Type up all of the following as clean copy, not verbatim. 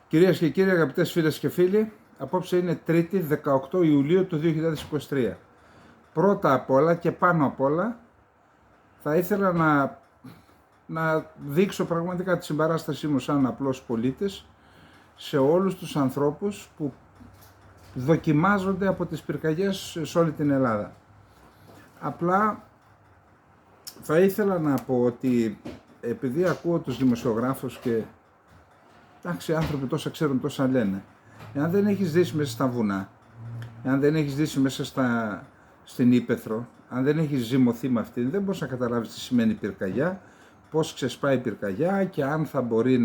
Κυρίες και κύριοι, αγαπητές φίλες και φίλοι, απόψε είναι Τρίτη, 18 Ιουλίου του 2023. Πρώτα απ' όλα και πάνω απ' όλα θα ήθελα να δείξω πραγματικά τη συμπαράστασή μου σαν απλός πολίτης σε όλους τους ανθρώπους που δοκιμάζονται από τις πυρκαγιές σε όλη την Ελλάδα. Απλά θα ήθελα να πω ότι επειδή ακούω τους δημοσιογράφους και εντάξει, άνθρωποι τόσα ξέρουν, τόσα λένε. Εάν δεν έχεις ζήσει μέσα στα βουνά, εάν δεν έχεις ζήσει μέσα στην Ύπαιθρο, αν δεν έχεις ζυμωθεί με αυτήν, δεν μπορείς να καταλάβεις τι σημαίνει πυρκαγιά, πώς ξεσπάει η πυρκαγιά και αν θα μπορεί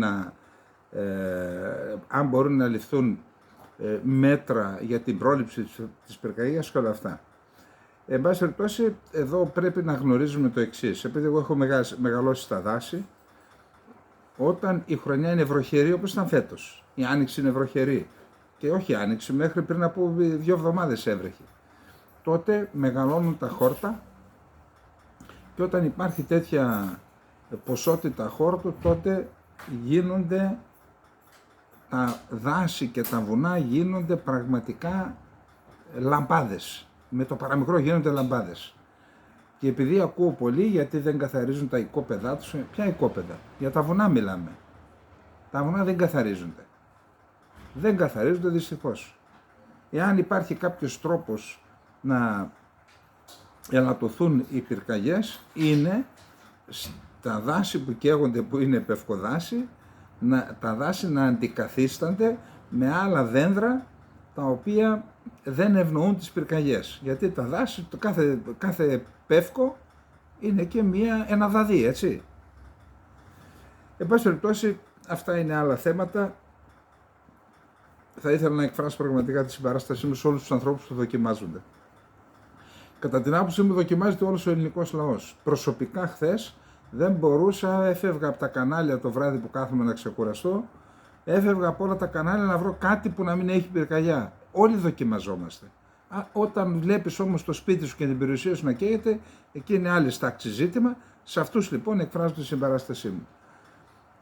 αν μπορούν να ληφθούν μέτρα για την πρόληψη της πυρκαγιάς και όλα αυτά. Εν πάση περιπτώσει, εδώ πρέπει να γνωρίζουμε το εξής. Επειδή εγώ έχω μεγαλώσει στα δάση, όταν η χρονιά είναι βροχερή όπως ήταν φέτος, η άνοιξη είναι βροχερή και όχι η άνοιξη, μέχρι πριν από 2 εβδομάδες έβρεχε, τότε μεγαλώνουν τα χόρτα και όταν υπάρχει τέτοια ποσότητα χόρτου, τότε γίνονται τα δάση και τα βουνά γίνονται πραγματικά λαμπάδες. Με το παραμικρό γίνονται λαμπάδες. Και επειδή ακούω πολύ γιατί δεν καθαρίζουν τα οικόπεδά τους, ποια οικόπεδα, για τα βουνά μιλάμε. Τα βουνά δεν καθαρίζονται. Δεν καθαρίζονται δυστυχώς. Εάν υπάρχει κάποιος τρόπος να ελαττωθούν οι πυρκαγιές, είναι στα δάση που καίγονται, που είναι πευκοδάση, τα δάση να αντικαθίστανται με άλλα δένδρα τα οποία δεν ευνοούν τις πυρκαγιές. Γιατί τα δάση, κάθε πεύκο είναι και ένα δαδί, έτσι. Εν πάση περιπτώσει, αυτά είναι άλλα θέματα. Θα ήθελα να εκφράσω πραγματικά τη συμπαράστασή μου σε όλους τους ανθρώπους που δοκιμάζονται. Κατά την άποψή μου δοκιμάζεται όλος ο ελληνικός λαός. Προσωπικά χθες δεν μπορούσα, έφευγα από τα κανάλια το βράδυ που κάθομαι να ξεκουραστώ, έφευγα από όλα τα κανάλια να βρω κάτι που να μην έχει πυρκαγιά. Όλοι δοκιμαζόμαστε. Όταν βλέπεις όμως το σπίτι σου και την περιουσία σου να καίγεται, εκεί είναι άλλη τάξη ζήτημα. Σε αυτούς λοιπόν εκφράζω τη συμπαράστασή μου.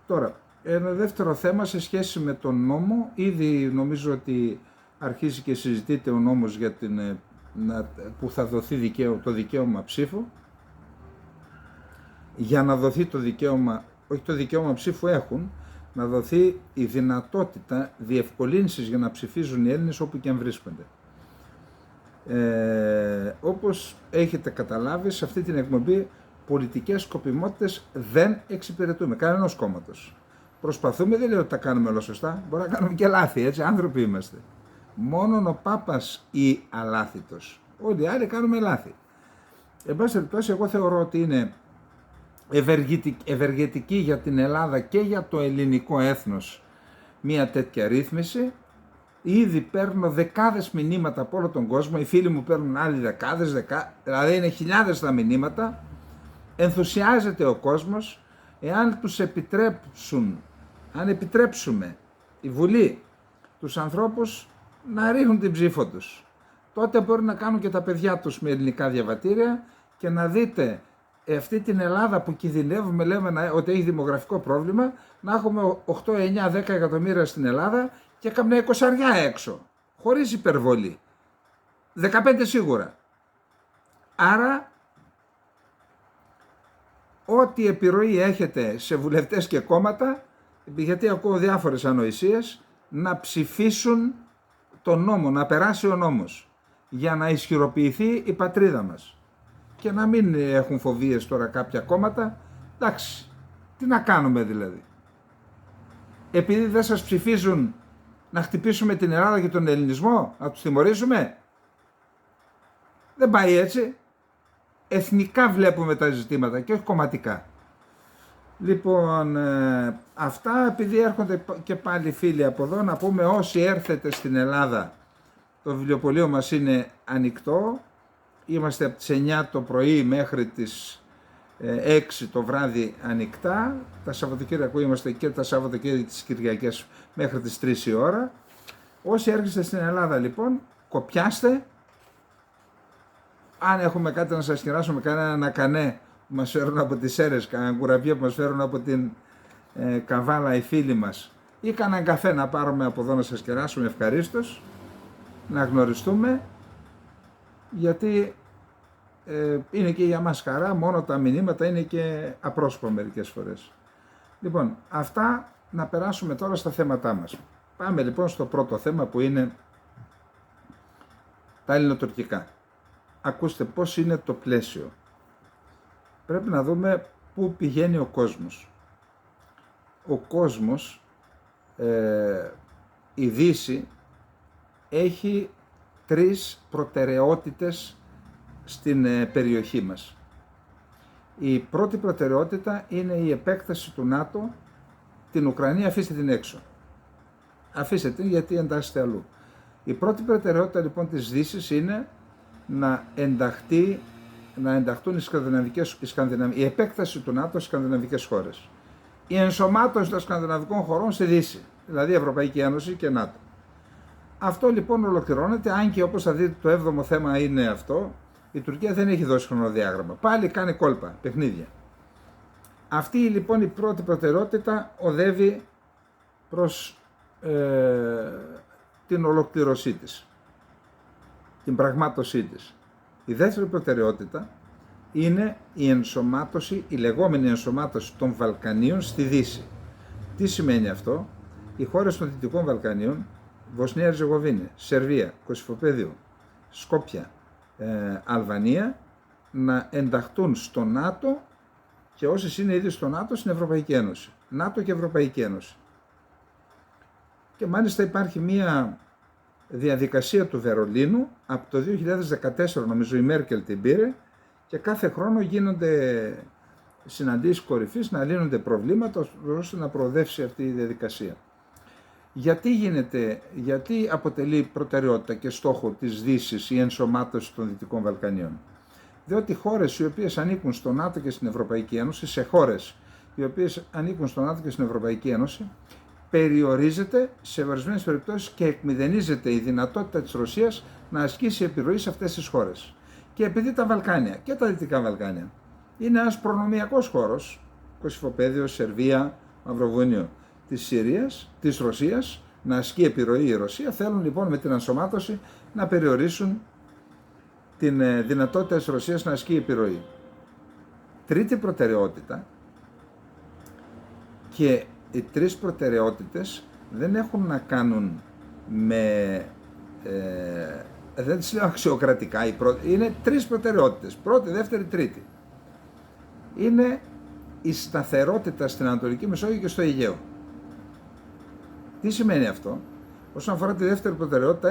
Τώρα, ένα δεύτερο θέμα σε σχέση με τον νόμο. Ήδη νομίζω ότι αρχίζει και συζητείται ο νόμος για που θα δοθεί το δικαίωμα ψήφου. Για να δοθεί το δικαίωμα, όχι το δικαίωμα ψήφου έχουν, να δοθεί η δυνατότητα διευκολύνσης για να ψηφίζουν οι Έλληνες όπου και αν βρίσκονται. Όπως έχετε καταλάβει, σε αυτή την εκπομπή πολιτικές σκοπιμότητες δεν εξυπηρετούμε, κανένας κόμματος. Προσπαθούμε, δεν λέω ότι τα κάνουμε όλα σωστά, μπορεί να κάνουμε και λάθη, έτσι, άνθρωποι είμαστε. Μόνον ο Πάπας ή αλάθητος, όλοι οι άλλοι κάνουμε λάθη. Εν πάση περιπτώσει, εγώ θεωρώ ότι είναι ευεργετική για την Ελλάδα και για το ελληνικό έθνος μια τέτοια ρύθμιση. Ήδη παίρνω δεκάδες μηνύματα από όλο τον κόσμο, οι φίλοι μου παίρνουν άλλοι δεκάδες, δηλαδή είναι χιλιάδες τα μηνύματα. Ενθουσιάζεται ο κόσμος, εάν τους αν επιτρέψουμε η Βουλή τους ανθρώπους να ρίχνουν την ψήφο τους, τότε μπορεί να κάνουν και τα παιδιά τους με ελληνικά διαβατήρια και να δείτε αυτή την Ελλάδα που κινδυνεύουμε, λέμε ότι έχει δημογραφικό πρόβλημα, να έχουμε 8, 9, 10 εκατομμύρια στην Ελλάδα και καμιά 20 έξω, χωρίς υπερβολή, 15 σίγουρα. Άρα, ό,τι επιρροή έχετε σε βουλευτές και κόμματα, γιατί ακούω διάφορες ανοησίες, να ψηφίσουν τον νόμο, να περάσει ο νόμος, για να ισχυροποιηθεί η πατρίδα μας. Και να μην έχουν φοβίες τώρα κάποια κόμματα, εντάξει, τι να κάνουμε δηλαδή. Επειδή δεν σας ψηφίζουν, να χτυπήσουμε την Ελλάδα και τον ελληνισμό, να τους τιμωρήσουμε. Δεν πάει έτσι. Εθνικά βλέπουμε τα ζητήματα και όχι κομματικά. Λοιπόν, αυτά, επειδή έρχονται και πάλι φίλοι από εδώ, να πούμε όσοι έρθετε στην Ελλάδα, το βιβλιοπωλείο μας είναι ανοιχτό. Είμαστε από τις 9 το πρωί μέχρι τις 6 το βράδυ ανοιχτά. Τα Σαββατοκύριακα είμαστε και τα Σαββατοκύριακα τις Κυριακές μέχρι τις 3 η ώρα. Όσοι έρχεστε στην Ελλάδα λοιπόν, κοπιάστε. Αν έχουμε κάτι να σας χειράσουμε, κανένα ανακανέ που μας φέρουν από τις Σέρρες, κανένα κουραβιέ που μας φέρουν από την Καβάλα οι φίλοι μας, ή κανέναν καφέ να πάρουμε από εδώ να σας κεράσουμε ευχαρίστως, να γνωριστούμε, γιατί είναι και για μας χαρά, μόνο τα μηνύματα είναι και απρόσωπα μερικές φορές. Λοιπόν, αυτά, να περάσουμε τώρα στα θέματά μας. Πάμε λοιπόν στο πρώτο θέμα, που είναι τα ελληνοτουρκικά. Ακούστε πώς είναι το πλαίσιο. Πρέπει να δούμε πού πηγαίνει ο κόσμος. Ο κόσμος, η Δύση, έχει 3 προτεραιότητες στην περιοχή μας. Η πρώτη προτεραιότητα είναι η επέκταση του ΝΑΤΟ. Την Ουκρανία αφήστε την έξω. Αφήστε την, γιατί εντάσσεται αλλού. Η πρώτη προτεραιότητα λοιπόν της Δύσης είναι να ενταχθούν η επέκταση του ΝΑΤΟ στις σκανδιναβικές χώρες. Η ενσωμάτωση των σκανδιναβικών χωρών στη Δύση, δηλαδή Ευρωπαϊκή Ένωση και ΝΑΤΟ. Αυτό λοιπόν ολοκληρώνεται, αν και όπως θα δείτε το 7ο θέμα είναι αυτό, η Τουρκία δεν έχει δώσει χρονοδιάγραμμα. Πάλι κάνει κόλπα, παιχνίδια. Αυτή λοιπόν η πρώτη προτεραιότητα οδεύει προς την ολοκληρωσή της, την πραγμάτωσή της. Η δεύτερη προτεραιότητα είναι η λεγόμενη ενσωμάτωση των Βαλκανίων στη Δύση. Τι σημαίνει αυτό? Οι χώρες των Δυτικών Βαλκανίων, Βοσνία Ερζεγοβίνη, Σερβία, Κωσυφοπαίδιο, Σκόπια, Αλβανία, να ενταχθούν στο ΝΑΤΟ, και όσες είναι ήδη στο ΝΑΤΟ, στην Ευρωπαϊκή Ένωση. ΝΑΤΟ και Ευρωπαϊκή Ένωση. Και μάλιστα υπάρχει μία διαδικασία του Βερολίνου, από το 2014 νομίζω η Μέρκελ την πήρε, και κάθε χρόνο γίνονται συναντήσεις κορυφής να λύνονται προβλήματα ώστε να προοδεύσει αυτή η διαδικασία. Γιατί αποτελεί προτεραιότητα και στόχο της Δύσης η ενσωμάτωση των Δυτικών Βαλκανίων? Διότι χώρες οι οποίες ανήκουν στο ΝΑΤΟ και στην Ευρωπαϊκή Ένωση, σε χώρες οι οποίες ανήκουν στο ΝΑΤΟ και στην Ευρωπαϊκή Ένωση, περιορίζεται σε ορισμένες περιπτώσεις και εκμηδενίζεται η δυνατότητα της Ρωσίας να ασκήσει επιρροή σε αυτές τις χώρες. Και επειδή τα Βαλκάνια και τα Δυτικά Βαλκάνια είναι ένας προνομιακός χώρος, Κωσυφοπαίδιο, Σερβία, Μαυροβούνιο της Συρίας, της Ρωσίας, να ασκεί επιρροή η Ρωσία, θέλουν λοιπόν με την ενσωμάτωση να περιορίσουν την δυνατότητα της Ρωσίας να ασκεί επιρροή. Τρίτη προτεραιότητα, και οι 3 προτεραιότητες δεν έχουν να κάνουν με, δεν τις λέω αξιοκρατικά, είναι 3 προτεραιότητες, πρώτη, δεύτερη, τρίτη. Είναι η σταθερότητα στην Ανατολική Μεσόγειο και στο Αιγαίο. Τι σημαίνει αυτό? Όσον αφορά τη δεύτερη προτεραιότητα,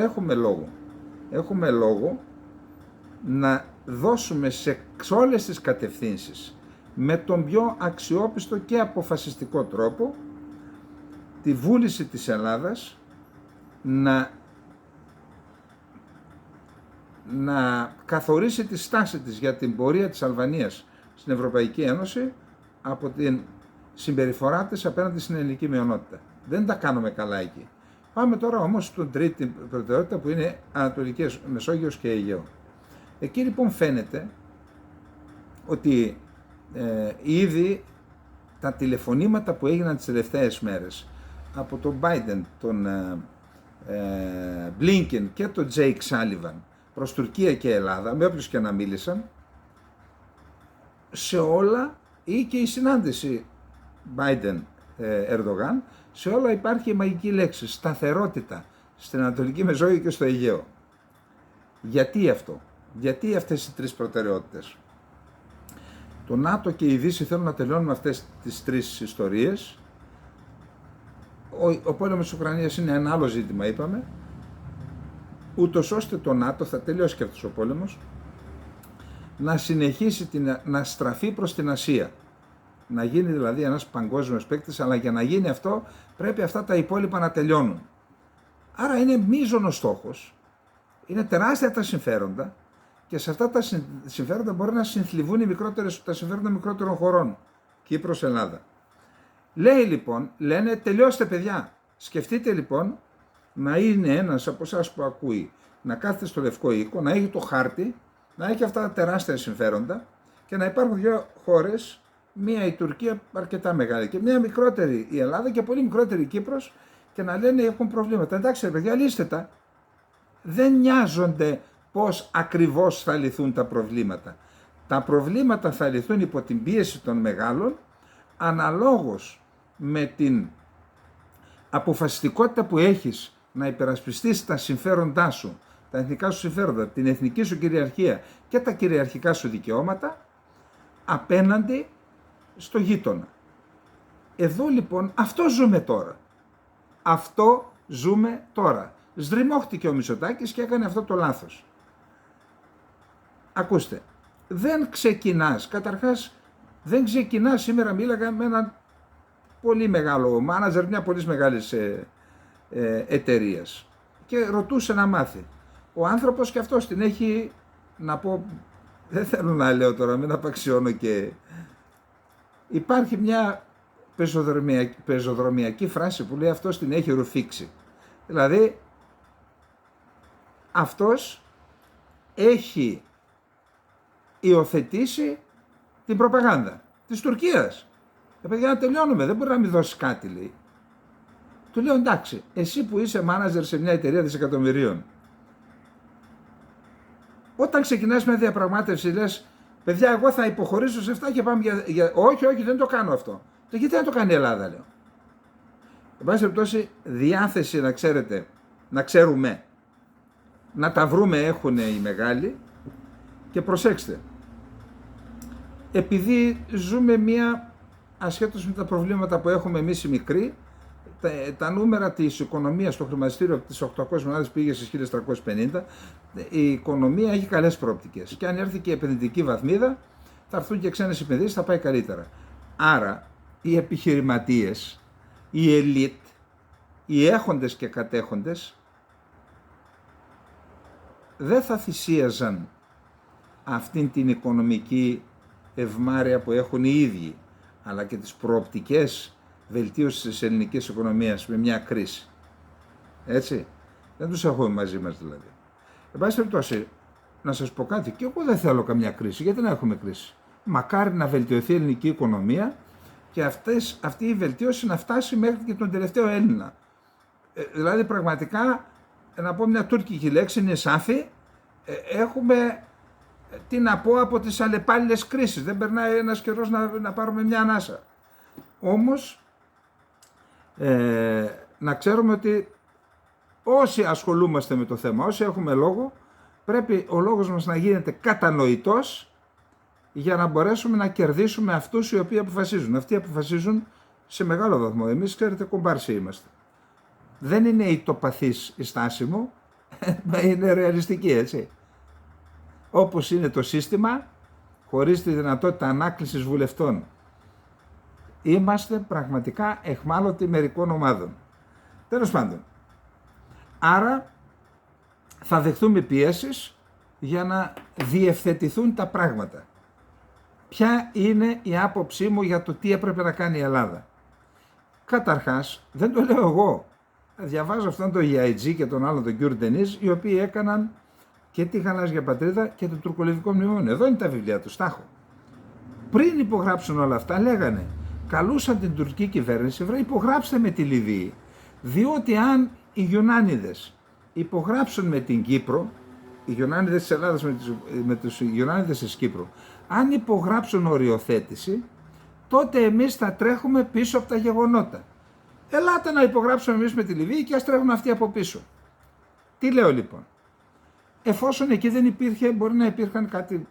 έχουμε λόγο να δώσουμε σε όλες τις κατευθύνσεις, με τον πιο αξιόπιστο και αποφασιστικό τρόπο, τη βούληση της Ελλάδας να καθορίσει τη στάση της για την πορεία της Αλβανίας στην Ευρωπαϊκή Ένωση από την συμπεριφορά της απέναντι στην ελληνική μειονότητα. Δεν τα κάνουμε καλά εκεί. Πάμε τώρα όμως στην τρίτη προτεραιότητα, που είναι Ανατολική Μεσόγειος και Αιγαίο. Εκεί λοιπόν φαίνεται ότι ήδη τα τηλεφωνήματα που έγιναν τις τελευταίες μέρες από τον Biden, τον Blinken και τον Jake Sullivan προς Τουρκία και Ελλάδα, με όποιους και να μίλησαν, σε όλα, ή και η συνάντηση Biden-Ερντογάν, σε όλα υπάρχει η μαγική λέξη σταθερότητα στην Ανατολική Μεσόγειο και στο Αιγαίο. Γιατί αυτό? Γιατί αυτές οι 3 προτεραιότητες? Το ΝΑΤΟ και η Δύση θέλουν να τελειώνουν αυτές τις 3 ιστορίες. Ο πόλεμος της Ουκρανίας είναι ένα άλλο ζήτημα, είπαμε, ούτως ώστε το ΝΑΤΟ, θα τελειώσει και αυτός ο πόλεμος, να συνεχίσει να στραφεί προς την Ασία. Να γίνει δηλαδή ένας παγκόσμιος παίκτης, αλλά για να γίνει αυτό πρέπει αυτά τα υπόλοιπα να τελειώνουν. Άρα είναι μείζωνος στόχος, είναι τεράστια τα συμφέροντα, και σε αυτά τα συμφέροντα μπορεί να συνθλιβούν τα συμφέροντα μικρότερων χωρών. Κύπρος, Ελλάδα. Λένε τελειώστε παιδιά. Σκεφτείτε λοιπόν να είναι ένας από εσάς που ακούει, να κάθεται στο Λευκό Οίκο, να έχει το χάρτη, να έχει αυτά τα τεράστια συμφέροντα, και να υπάρχουν 2 χώρες μία η Τουρκία αρκετά μεγάλη και μία μικρότερη η Ελλάδα και πολύ μικρότερη η Κύπρος και να λένε έχουν προβλήματα. Εντάξει ρε παιδιά, λύστε τα. Δεν νοιάζονται πώς ακριβώς θα λυθούν τα προβλήματα. Τα προβλήματα θα λυθούν υπό την πίεση των μεγάλων, αναλόγως με την αποφασιστικότητα που έχεις να υπερασπιστείς τα συμφέροντά σου, τα εθνικά σου συμφέροντα, την εθνική σου κυριαρχία και τα κυριαρχικά σου δικαιώματα απέναντι στο γείτονα. Εδώ λοιπόν αυτό ζούμε τώρα. Αυτό ζούμε τώρα. Σδριμώχτηκε ο Μητσοτάκης και έκανε αυτό το λάθος. Ακούστε, δεν ξεκινάς, καταρχάς δεν ξεκινάς, σήμερα μίλαγα με έναν πολύ μεγάλο μάνατζερ μια πολύ μεγάλης εταιρείας και ρωτούσε να μάθει. Ο άνθρωπος και αυτός την έχει, να πω, δεν θέλω να λέω τώρα, μην απαξιώνω και... Υπάρχει μια πεζοδρομιακή φράση που λέει αυτός την έχει ρουφήξει. Δηλαδή, αυτός έχει υιοθετήσει την προπαγάνδα της Τουρκίας. Παιδιά, να τελειώνουμε, δεν μπορεί να μην δώσει κάτι, λέει. Του λέω εντάξει, εσύ που είσαι μάναζερ σε μια εταιρεία δισεκατομμυρίων, όταν ξεκινάς μια διαπραγμάτευση, λες, παιδιά, εγώ θα υποχωρήσω σε αυτά και πάμε για... Όχι, δεν το κάνω αυτό. Γιατί δεν το κάνει η Ελλάδα, λέω. Εν πάση περιπτώσει, διάθεση να ξέρετε, να ξέρουμε, να τα βρούμε έχουν οι μεγάλοι και προσέξτε. Επειδή ζούμε μια, ασχέτως με τα προβλήματα που έχουμε εμείς οι μικροί, τα νούμερα της οικονομίας στο χρηματιστήριο από τις 800 μονάδες πήγε στις 1350, η οικονομία έχει καλές προοπτικές και αν έρθει και η επενδυτική βαθμίδα θα έρθουν και ξένες επενδύσεις, θα πάει καλύτερα. Άρα οι επιχειρηματίες, οι ελίτ, οι έχοντες και κατέχοντες δεν θα θυσίαζαν αυτήν την οικονομική ευμάρεια που έχουν οι ίδιοι, αλλά και τις προοπτικές βελτίωσης της ελληνικής οικονομίας με μια κρίση. Έτσι, δεν τους έχουμε μαζί μας δηλαδή. Εν πάση περιπτώσει, να σας πω κάτι, και εγώ δεν θέλω καμιά κρίση, γιατί να έχουμε κρίση. Μακάρι να βελτιωθεί η ελληνική οικονομία και αυτή η βελτίωση να φτάσει μέχρι και τον τελευταίο Έλληνα. Δηλαδή πραγματικά, να πω μια τουρκική λέξη, είναι σάφη, έχουμε, τι να πω, από τις αλλεπάλληλες κρίσεις. Δεν περνάει ένας καιρός να πάρουμε μια ανάσα. Όμως, να ξέρουμε ότι όσοι ασχολούμαστε με το θέμα, όσοι έχουμε λόγο, πρέπει ο λόγος μας να γίνεται κατανοητός για να μπορέσουμε να κερδίσουμε αυτούς οι οποίοι αποφασίζουν. Αυτοί αποφασίζουν σε μεγάλο βαθμό. Εμείς, ξέρετε, κομπάρσοι είμαστε. Δεν είναι ηττοπαθής η στάση μου, είναι ρεαλιστική, έτσι. Όπως είναι το σύστημα, χωρίς τη δυνατότητα ανάκλησης βουλευτών. Είμαστε πραγματικά εχμάλωτοι μερικών ομάδων. Τέλος πάντων. Άρα θα δεχθούμε πιέσεις για να διευθετηθούν τα πράγματα. Ποια είναι η άποψή μου για το τι έπρεπε να κάνει η Ελλάδα. Καταρχάς, δεν το λέω εγώ. Διαβάζω αυτόν τον Γιαϊτζή και τον άλλον τον Κιούρ Ντενίζ, οι οποίοι έκαναν και τη Γαλάζια Πατρίδα και το τουρκολιβικό μνημόνιο. Εδώ είναι τα βιβλία του, τα έχω. Πριν υπογράψουν όλα αυτά, λέγανε, καλούσαν την τουρκική κυβέρνηση, υπογράψτε με τη Λιβύη, διότι αν οι Γιουνάνιδες υπογράψουν με την Κύπρο, οι Γιουνάνιδες της Ελλάδας με τους Γιουνάνιδες της Κύπρου, αν υπογράψουν οριοθέτηση, τότε εμείς θα τρέχουμε πίσω από τα γεγονότα. Ελάτε να υπογράψουμε εμείς με τη Λιβύη και ας τρέχουν αυτοί από πίσω. Τι λέω λοιπόν. Εφόσον εκεί δεν υπήρχε, μπορεί να υπήρχαν κάτι,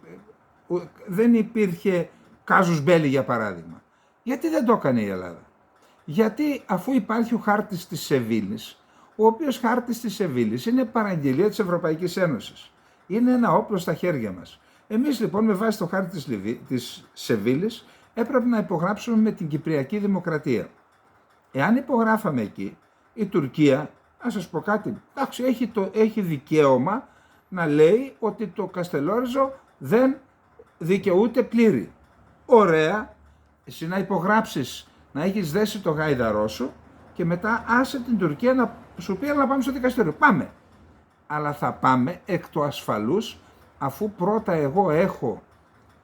δεν υπήρχε κάζους μπέλι για παράδειγμα. Γιατί δεν το έκανε η Ελλάδα. Γιατί αφού υπάρχει ο χάρτης της Σεβίλης, ο οποίος χάρτης της Σεβίλης είναι παραγγελία της Ευρωπαϊκής Ένωσης. Είναι ένα όπλο στα χέρια μας. Εμείς λοιπόν με βάση το χάρτη της Σεβίλης έπρεπε να υπογράψουμε με την Κυπριακή Δημοκρατία. Εάν υπογράφαμε εκεί, η Τουρκία, να σας πω κάτι, εντάξει, έχει δικαίωμα να λέει ότι το Καστελόριζο δεν δικαιούται πλήρη. Ωραία, εσύ να υπογράψεις, να έχεις δέσει το γάιδαρό σου και μετά άσε την Τουρκία να σου πει να πάμε στο δικαστήριο. Πάμε. Αλλά θα πάμε εκ του ασφαλούς, αφού πρώτα εγώ έχω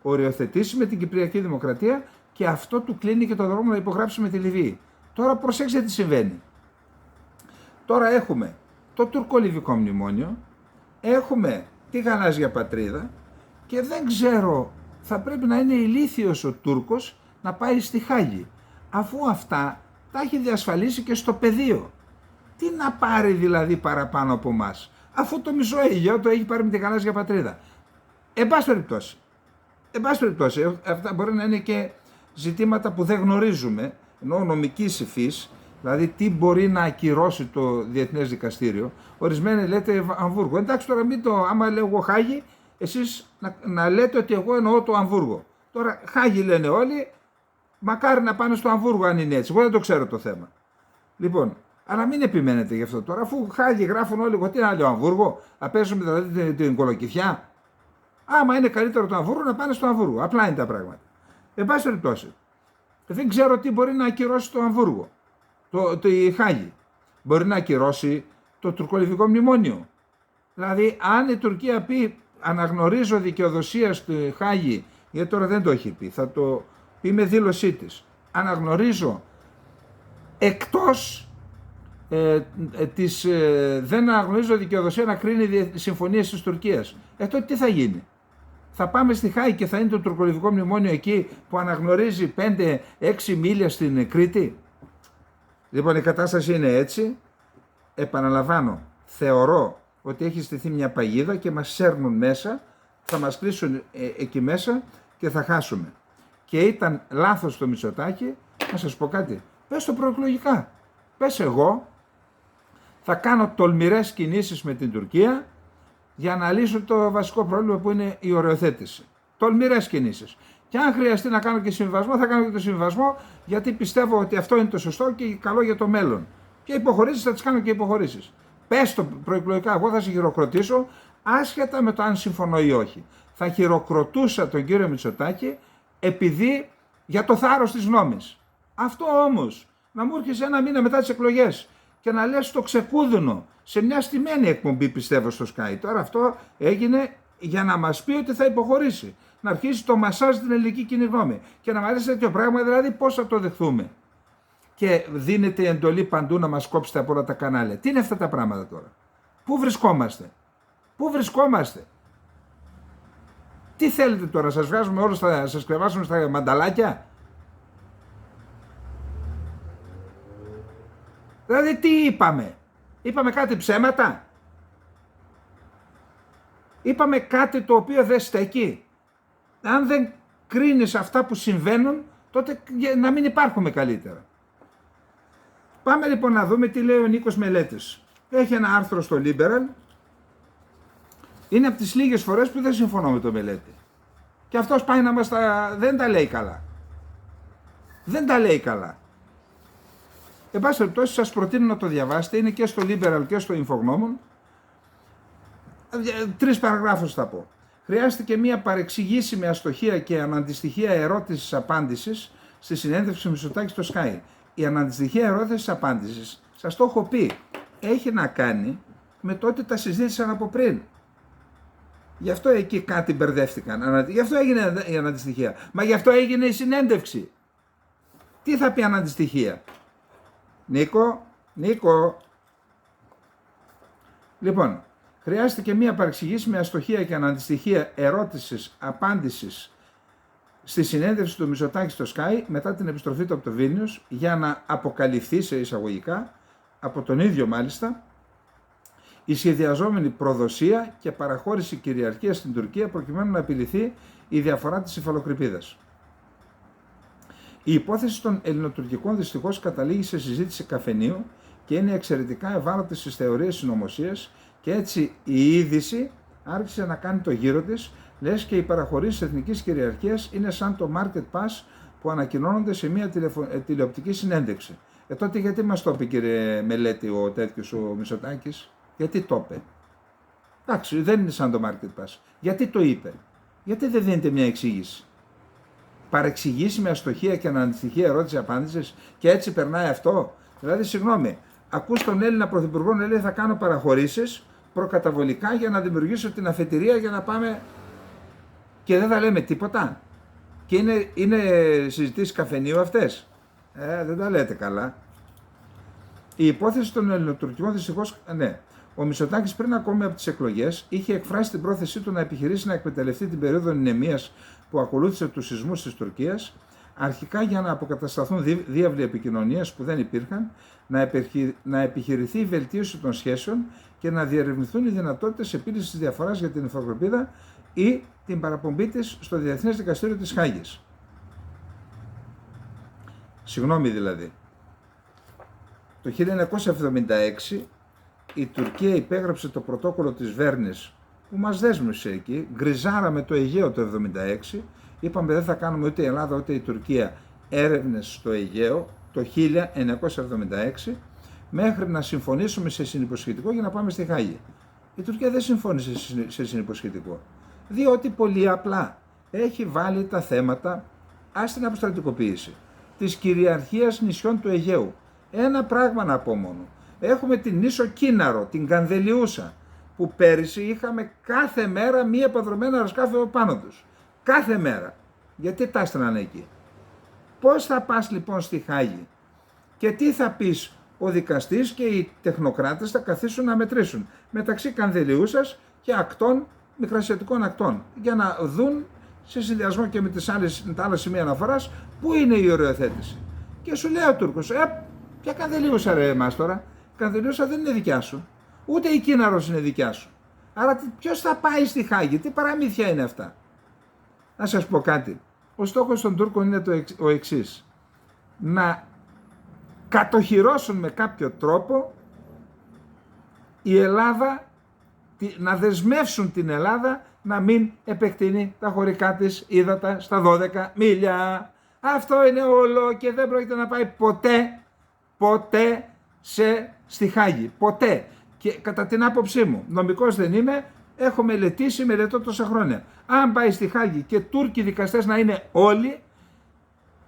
οριοθετήσει με την Κυπριακή Δημοκρατία και αυτό του κλείνει και το δρόμο να υπογράψει με τη Λιβύη. Τώρα προσέξτε τι συμβαίνει. Τώρα έχουμε το τουρκο-λιβικό μνημόνιο, έχουμε τη γαλάζια πατρίδα και δεν ξέρω, θα πρέπει να είναι ηλίθιος ο Τούρκος να πάει στη Χάγη, αφού αυτά τα έχει διασφαλίσει και στο πεδίο. Τι να πάρει δηλαδή παραπάνω από εμάς, αφού το μισό Αιγαίο το έχει πάρει με τη γαλάζια πατρίδα. Εν πάση περιπτώσει, αυτά μπορεί να είναι και ζητήματα που δεν γνωρίζουμε, ενώ νομικής υφής, δηλαδή τι μπορεί να ακυρώσει το Διεθνές Δικαστήριο. Ορισμένοι λέτε Αμβούργο. Εντάξει, τώρα μην το, άμα λέω εγώ Χάγη, εσείς να λέτε ότι εγώ εννοώ το Αμβούργο. Τώρα Χάγη λένε όλοι, μακάρι να πάνε στο Αμβούργο αν είναι έτσι. Εγώ δεν το ξέρω το θέμα. Λοιπόν, αλλά μην επιμένετε γι' αυτό τώρα, αφού Χάγη γράφουν όλοι, εγώ τι να λέω Αμβούργο, να παίζουμε δηλαδή την κολοκυθιά. Άμα είναι καλύτερο το Αμβούργο, να πάνε στο Αμβούργο. Απλά είναι τα πράγματα. Εν πάση περιπτώσει, δεν ξέρω τι μπορεί να ακυρώσει το Αμβούργο. Η Χάγη. Μπορεί να ακυρώσει το τουρκο-λιβικό μνημόνιο. Δηλαδή, αν η Τουρκία πει αναγνωρίζω δικαιοδοσία στη Χάγη, γιατί τώρα δεν το έχει πει, θα το πει με δήλωσή της. Αναγνωρίζω εκτός δεν αναγνωρίζω δικαιοδοσία να κρίνει συμφωνίες της Τουρκίας. Τότε τι θα γίνει? Θα πάμε στη Χάγη και θα είναι το τουρκο-λιβικό μνημόνιο εκεί που αναγνωρίζει 5-6 μίλια στην Κρήτη? Λοιπόν, η κατάσταση είναι έτσι. Επαναλαμβάνω, θεωρώ ότι έχει στηθεί μια παγίδα και μας σέρνουν μέσα, θα μας κλείσουν εκεί μέσα και θα χάσουμε. Και ήταν λάθος το Μητσοτάκη, να σας πω κάτι, πες το προεκλογικά. Πες εγώ θα κάνω τολμηρές κινήσεις με την Τουρκία για να λύσω το βασικό πρόβλημα που είναι η οριοθέτηση. Τολμηρές κινήσεις. Και αν χρειαστεί να κάνω και συμβιβασμό, θα κάνω και το συμβιβασμό, γιατί πιστεύω ότι αυτό είναι το σωστό και καλό για το μέλλον. Και υποχωρήσεις θα τις κάνω και υποχωρήσεις. Πες το προεκλογικά, εγώ θα σε χειροκροτήσω, άσχετα με το αν συμφωνώ ή όχι. Θα χειροκροτούσα τον κύριο Μητσοτάκη επειδή για το θάρρος της νόμης. Αυτό όμως, να μου έρχεσαι ένα μήνα μετά τις εκλογές και να λες το ξεκούδουνο σε μια στημένη εκπομπή, πιστεύω, στο Sky. Τώρα αυτό έγινε για να μας πει ότι θα υποχωρήσει. Να αρχίσει το μασάζ στην ελληνική κοινή γνώμη. Και να μου αρέσει τέτοιο πράγμα, δηλαδή πώς θα το δεχθούμε. Και δίνεται εντολή παντού να μας κόψετε από όλα τα κανάλια. Τι είναι αυτά τα πράγματα τώρα? Πού βρισκόμαστε? Πού βρισκόμαστε? Τι θέλετε τώρα, σας βγάζουμε όλους, θα σας κρεβάσουμε στα μανταλάκια? Δηλαδή τι είπαμε? Είπαμε κάτι ψέματα? Είπαμε κάτι το οποίο δεν στέκει? Αν δεν κρίνεις αυτά που συμβαίνουν, τότε να μην υπάρχουμε καλύτερα. Πάμε λοιπόν να δούμε τι λέει ο Νίκος Μελέτης. Έχει ένα άρθρο στο Liberal. Είναι από τις λίγες φορές που δεν συμφωνώ με τον Μελέτη. Και αυτός πάει να μας δεν τα λέει καλά. Δεν τα λέει καλά. Εν πάση περιπτώσει, σας προτείνω να το διαβάσετε. Είναι και στο Liberal και στο Infognomon. 3 παραγράφους θα πω. Χρειάστηκε μια παρεξηγήσιμη αστοχία και αναντιστοιχεία ερώτησης-απάντησης στη συνέντευξη Μητσοτάκη στο Sky. Η αναντιστοιχεία ερώτησης-απάντησης, σας το έχω πει, έχει να κάνει με το ότι τα συζήτησαν από πριν. Γι' αυτό εκεί κάτι μπερδεύτηκαν. Γι' αυτό έγινε η αναντιστοιχεία. Μα γι' αυτό έγινε η συνέντευξη. Τι θα πει αναντιστοιχεία? Νίκο. Λοιπόν, χρειάστηκε μια παρεξηγήσιμη αστοχία και αναντιστοιχεία ερώτησης-απάντησης στη συνέντευξη του Μητσοτάκη στο Sky μετά την επιστροφή του από το Βίλνιους για να αποκαλυφθεί σε εισαγωγικά, από τον ίδιο μάλιστα, η σχεδιαζόμενη προδοσία και παραχώρηση κυριαρχίας στην Τουρκία προκειμένου να επιληθεί η διαφορά της υφαλοκρηπίδας. Η υπόθεση των ελληνοτουρκικών δυστυχώς καταλήγει σε συζήτηση καφενείου και είναι εξαιρετικά ευάλωτη στις θεωρίες συνωμοσίας και έτσι η είδηση άρχισε να κάνει το γύρο της, λες και οι παραχωρήσεις εθνικής κυριαρχίας είναι σαν το market pass που ανακοινώνονται σε μια τηλεοπτική συνέντευξη. Τότε γιατί μας το είπε, κύριε Μελέτη, ο τέτοιος ο Μητσοτάκης? Γιατί το είπε? Εντάξει, δεν είναι σαν το market pass. Γιατί το είπε? Γιατί δεν δίνεται μια εξήγηση? Παρεξηγήσιμη αστοχία και αναντιστοιχεία ερώτηση-απάντηση και έτσι περνάει αυτό? Δηλαδή, συγγνώμη, ακούς τον Έλληνα Πρωθυπουργό να λέει θα κάνω παραχωρήσεις προκαταβολικά για να δημιουργήσω την αφετηρία για να πάμε και δεν θα λέμε τίποτα. Και είναι συζητήσεις καφενείου αυτές. Δεν τα λέτε καλά. Η υπόθεση των ελληνοτουρκικών δυστυχώς, ναι. Ο Μητσοτάκης πριν ακόμη από τις εκλογές είχε εκφράσει την πρόθεσή του να επιχειρήσει να εκμεταλλευτεί την περίοδο νηνεμίας που ακολούθησε τους σεισμούς της Τουρκίας, αρχικά για να αποκατασταθούν διάβλοι επικοινωνίας που δεν υπήρχαν, να επιχειρηθεί η βελτίωση των σχέσεων και να διερευνηθούν οι δυνατότητες επίλυσης της διαφοράς για την Ορθοκρηπίδα ή την παραπομπή της στο Διεθνές Δικαστήριο της Χάγης. Συγγνώμη δηλαδή. Το 1976 η Τουρκία υπέγραψε το πρωτόκολλο της Βέρνης που μας δέσμευσε εκεί, γκριζάραμε το Αιγαίο το 1976, είπαμε δεν θα κάνουμε ούτε η Ελλάδα ούτε η Τουρκία έρευνες στο Αιγαίο το 1976 μέχρι να συμφωνήσουμε σε συνυποσχετικό για να πάμε στη Χάγη. Η Τουρκία δεν συμφώνησε σε συνυποσχετικό, διότι πολύ απλά έχει βάλει τα θέματα στην αποστρατικοποίηση της κυριαρχίας νησιών του Αιγαίου. Ένα πράγμα να πω μόνο. Έχουμε την νήσο Κίναρο, την Κανδελιούσα, που πέρυσι είχαμε κάθε μέρα μία παδρομένα αεροσκάφη από πάνω τους. Κάθε μέρα. Γιατί τα έστελναν εκεί. Πώς θα πας λοιπόν στη Χάγη και τι θα πεις, ο δικαστής και οι τεχνοκράτες θα καθίσουν να μετρήσουν μεταξύ Κανδελιούσας και ακτών, μικρασιατικών ακτών, για να δουν σε συνδυασμό και με τα άλλα σημεία αναφοράς πού είναι η οριοθέτηση. Και σου λέει ο Τούρκος, ποια Κανδελιούσα ρε εμάς τώρα, η Κανδελιούσα δεν είναι δικιά σου, ούτε η Κίναρος είναι δικιά σου. Άρα ποιος θα πάει στη Χάγη, τι παραμύθια είναι αυτά. Να σας πω κάτι, ο στόχος των Τούρκων είναι ο εξής, να κατοχυρώσουν με κάποιο τρόπο η Ελλάδα, να δεσμεύσουν την Ελλάδα να μην επεκτείνει τα χωρικά της ύδατα στα 12 μίλια. Αυτό είναι όλο και δεν πρόκειται να πάει ποτέ στη Χάγη. Ποτέ. Και κατά την άποψή μου, νομικός δεν είμαι, έχω μελετώ τόσα χρόνια. Αν πάει στη Χάγη και Τούρκοι δικαστές να είναι όλοι,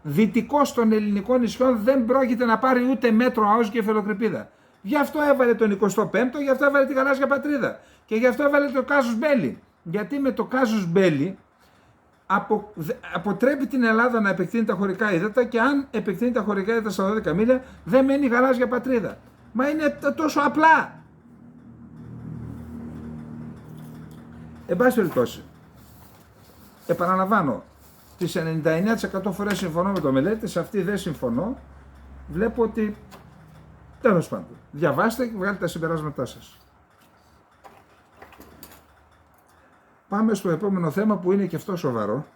δυτικός των ελληνικών νησιών δεν πρόκειται να πάρει ούτε μέτρο ΑΟΣ και Εφελοκρηπίδα. Γι' αυτό έβαλε τον 25ο, γι' αυτό έβαλε τη γαλάζια πατρίδα και γι' αυτό έβαλε το κάζους μπέλι. Γιατί με το κάζους μπέλι αποτρέπει την Ελλάδα να επεκτείνει τα χωρικά ύδατα και αν επεκτείνει τα χωρικά ύδατα στα 12 μίλια δεν μένει γαλάζια πατρίδα. Μα είναι τόσο απλά. Εν πάση περιπτώσει, επαναλαμβάνω, τις 99% φορές συμφωνώ με το μελέτη, σε αυτή δεν συμφωνώ. Βλέπω ότι, τέλος πάντων, διαβάστε και βγάλετε τα συμπεράσματά σας. Πάμε στο επόμενο θέμα που είναι και αυτό σοβαρό.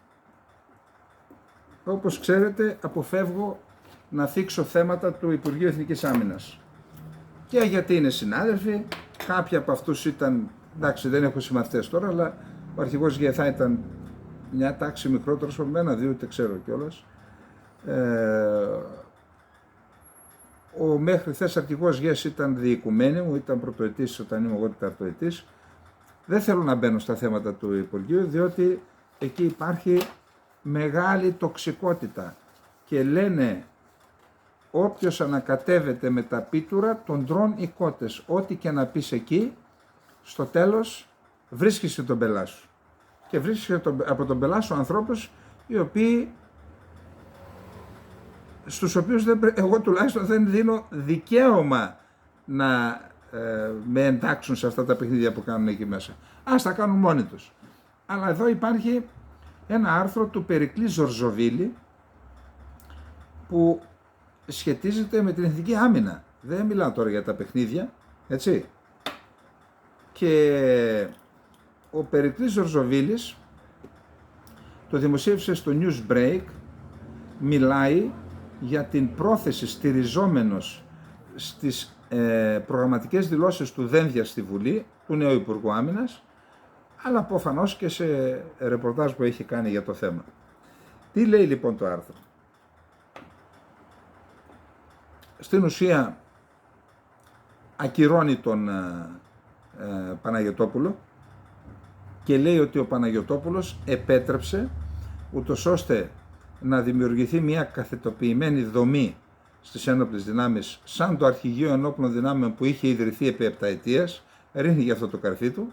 Όπως ξέρετε, αποφεύγω να θίξω θέματα του Υπουργείου Εθνικής Άμυνας. Και γιατί είναι συνάδελφοι, κάποιοι από αυτούς ήταν, εντάξει δεν έχω συμμαθητές τώρα, αλλά ο αρχηγός ΓΕΘΑ ήταν μια τάξη μικρότερος από μένα, δύο ούτε ξέρω κιόλας. Ο μέχρι χθες αρχηγός ΓΕΣ ήταν διοικουμένη μου, ήταν πρωτοετής όταν ήμουν εγώ τεταρτοετής. Δεν θέλω να μπαίνω στα θέματα του Υπουργείου, διότι εκεί υπάρχει μεγάλη τοξικότητα και λένε όποιος ανακατεύεται με τα πίτουρα τον τρών οι κότες. Ό,τι και να πεις εκεί, στο τέλος βρίσκεσαι τον πελά σου. Και βρίσκεσαι από τον πελά σου ανθρώπους οι οποίοι, στους οποίους εγώ τουλάχιστον δεν δίνω δικαίωμα να με εντάξουν σε αυτά τα παιχνίδια που κάνουν εκεί μέσα. Ας τα κάνουν μόνοι τους. Αλλά εδώ υπάρχει ένα άρθρο του Περικλή Ζορζοβίλη που σχετίζεται με την εθνική άμυνα. Δεν μιλάω τώρα για τα παιχνίδια, έτσι. Και ο Περικλής Ζορζοβίλης το δημοσίευσε στο Newsbreak, μιλάει για την πρόθεση στηριζόμενος στις προγραμματικές δηλώσεις του Δένδια στη Βουλή, του νέου Υπουργού Άμυνας, αλλά προφανώς και σε ρεπορτάζ που έχει κάνει για το θέμα. Τι λέει λοιπόν το άρθρο? Στην ουσία ακυρώνει τον Παναγιωτόπουλο και λέει ότι ο Παναγιωτόπουλος επέτρεψε ούτως ώστε να δημιουργηθεί μια καθετοποιημένη δομή στις ένοπλες δυνάμεις σαν το Αρχηγείο Ενόπλων Δυνάμεων που είχε ιδρυθεί επί επταετίας, ρίχνει για αυτό το καρφί του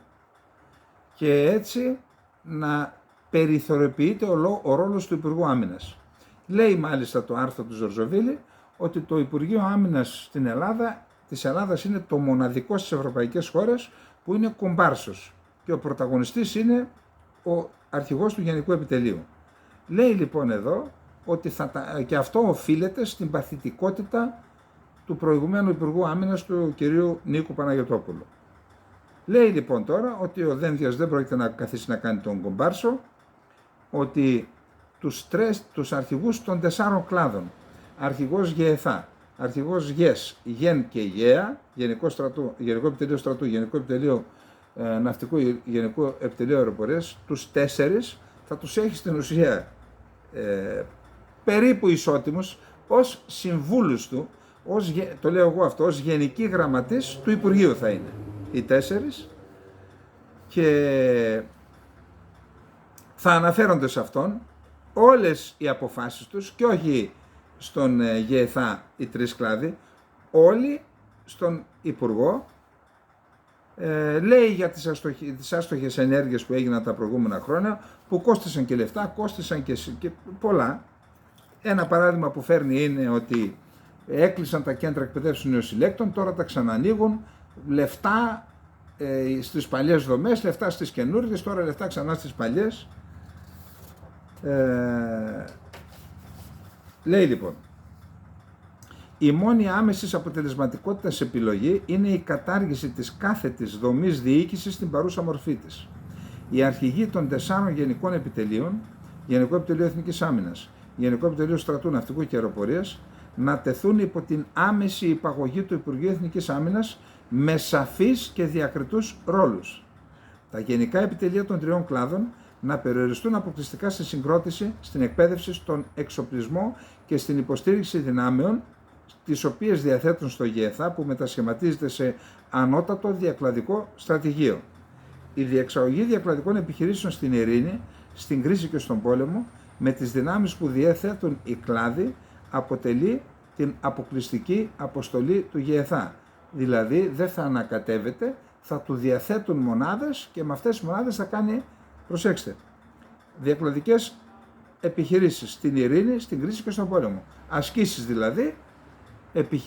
και έτσι να περιθωριοποιείται ο ρόλος του Υπουργού Άμυνας. Λέει μάλιστα το άρθρο του Ζορζοβίλη ότι το Υπουργείο Άμυνας της Ελλάδας είναι το μοναδικό στις ευρωπαϊκές χώρες που είναι κομπάρσος και ο πρωταγωνιστής είναι ο αρχηγός του Γενικού Επιτελείου. Λέει λοιπόν εδώ ότι και αυτό οφείλεται στην παθητικότητα του προηγουμένου Υπουργού Άμυνας του κυρίου Νίκου Παναγιωτόπουλου. Λέει λοιπόν τώρα ότι ο Δένδιας δεν πρόκειται να καθίσει να κάνει τον κομπάρσο, ότι τους αρχηγούς των 4 κλάδων, αρχηγός ΓΕΘΑ, αρχηγός ΓΕΣ, ΓΕΝ και ΓΕΑ, Γενικό Επιτελείο Στρατού, Γενικό Επιτελείο Ναυτικού, Γενικό Επιτελείο Αεροπορίας, τους 4 θα τους έχει στην ουσία περίπου ισότιμους ως συμβούλους του, το λέω εγώ αυτό, ως γενικοί γραμματείς του Υπουργείου θα είναι οι 4 και θα αναφέρονται σε αυτόν όλες οι αποφάσεις τους και όχι στον ΓΕΘΑ οι 3 κλάδοι, όλοι στον Υπουργό. Λέει για τις άστοχες ενέργειες που έγιναν τα προηγούμενα χρόνια, που κόστησαν και λεφτά, κόστησαν και πολλά. Ένα παράδειγμα που φέρνει είναι ότι έκλεισαν τα κέντρα εκπαιδεύσεων νεοσυλλέκτων, τώρα τα ξανανοίγουν, λεφτά στις παλιές δομές, λεφτά στις καινούργιες, τώρα λεφτά ξανά στις παλιές. Λέει λοιπόν, η μόνη άμεσης αποτελεσματικότητας επιλογή είναι η κατάργηση της κάθετης δομής διοίκησης στην παρούσα μορφή της. Οι αρχηγοί των 4 γενικών επιτελείων, Γενικό Επιτελείο Εθνικής Άμυνας, Γενικό Επιτελείο Στρατού, Ναυτικού και Αεροπορίας, να τεθούν υπό την άμεση υπαγωγή του Υπουργείου Εθνικής Άμυνας με σαφείς και διακριτούς ρόλους. Τα γενικά επιτελεία των 3 κλάδων να περιοριστούν αποκλειστικά στη συγκρότηση, στην εκπαίδευση, στον εξοπλισμό και στην υποστήριξη δυνάμεων, τις οποίες διαθέτουν στο ΓΕΘΑ, που μετασχηματίζεται σε ανώτατο διακλαδικό στρατηγείο. Η διεξαγωγή διακλαδικών επιχειρήσεων στην ειρήνη, στην κρίση και στον πόλεμο, με τις δυνάμεις που διαθέτουν οι κλάδοι, αποτελεί την αποκλειστική αποστολή του ΓΕΘΑ. Δηλαδή δεν θα ανακατεύεται, θα του διαθέτουν μονάδες και με αυτές τις μονάδες θα κάνει, προσέξτε, διακλαδικές επιχειρήσεις στην ειρήνη, στην κρίση και στον πόλεμο. Ασκήσεις δηλαδή,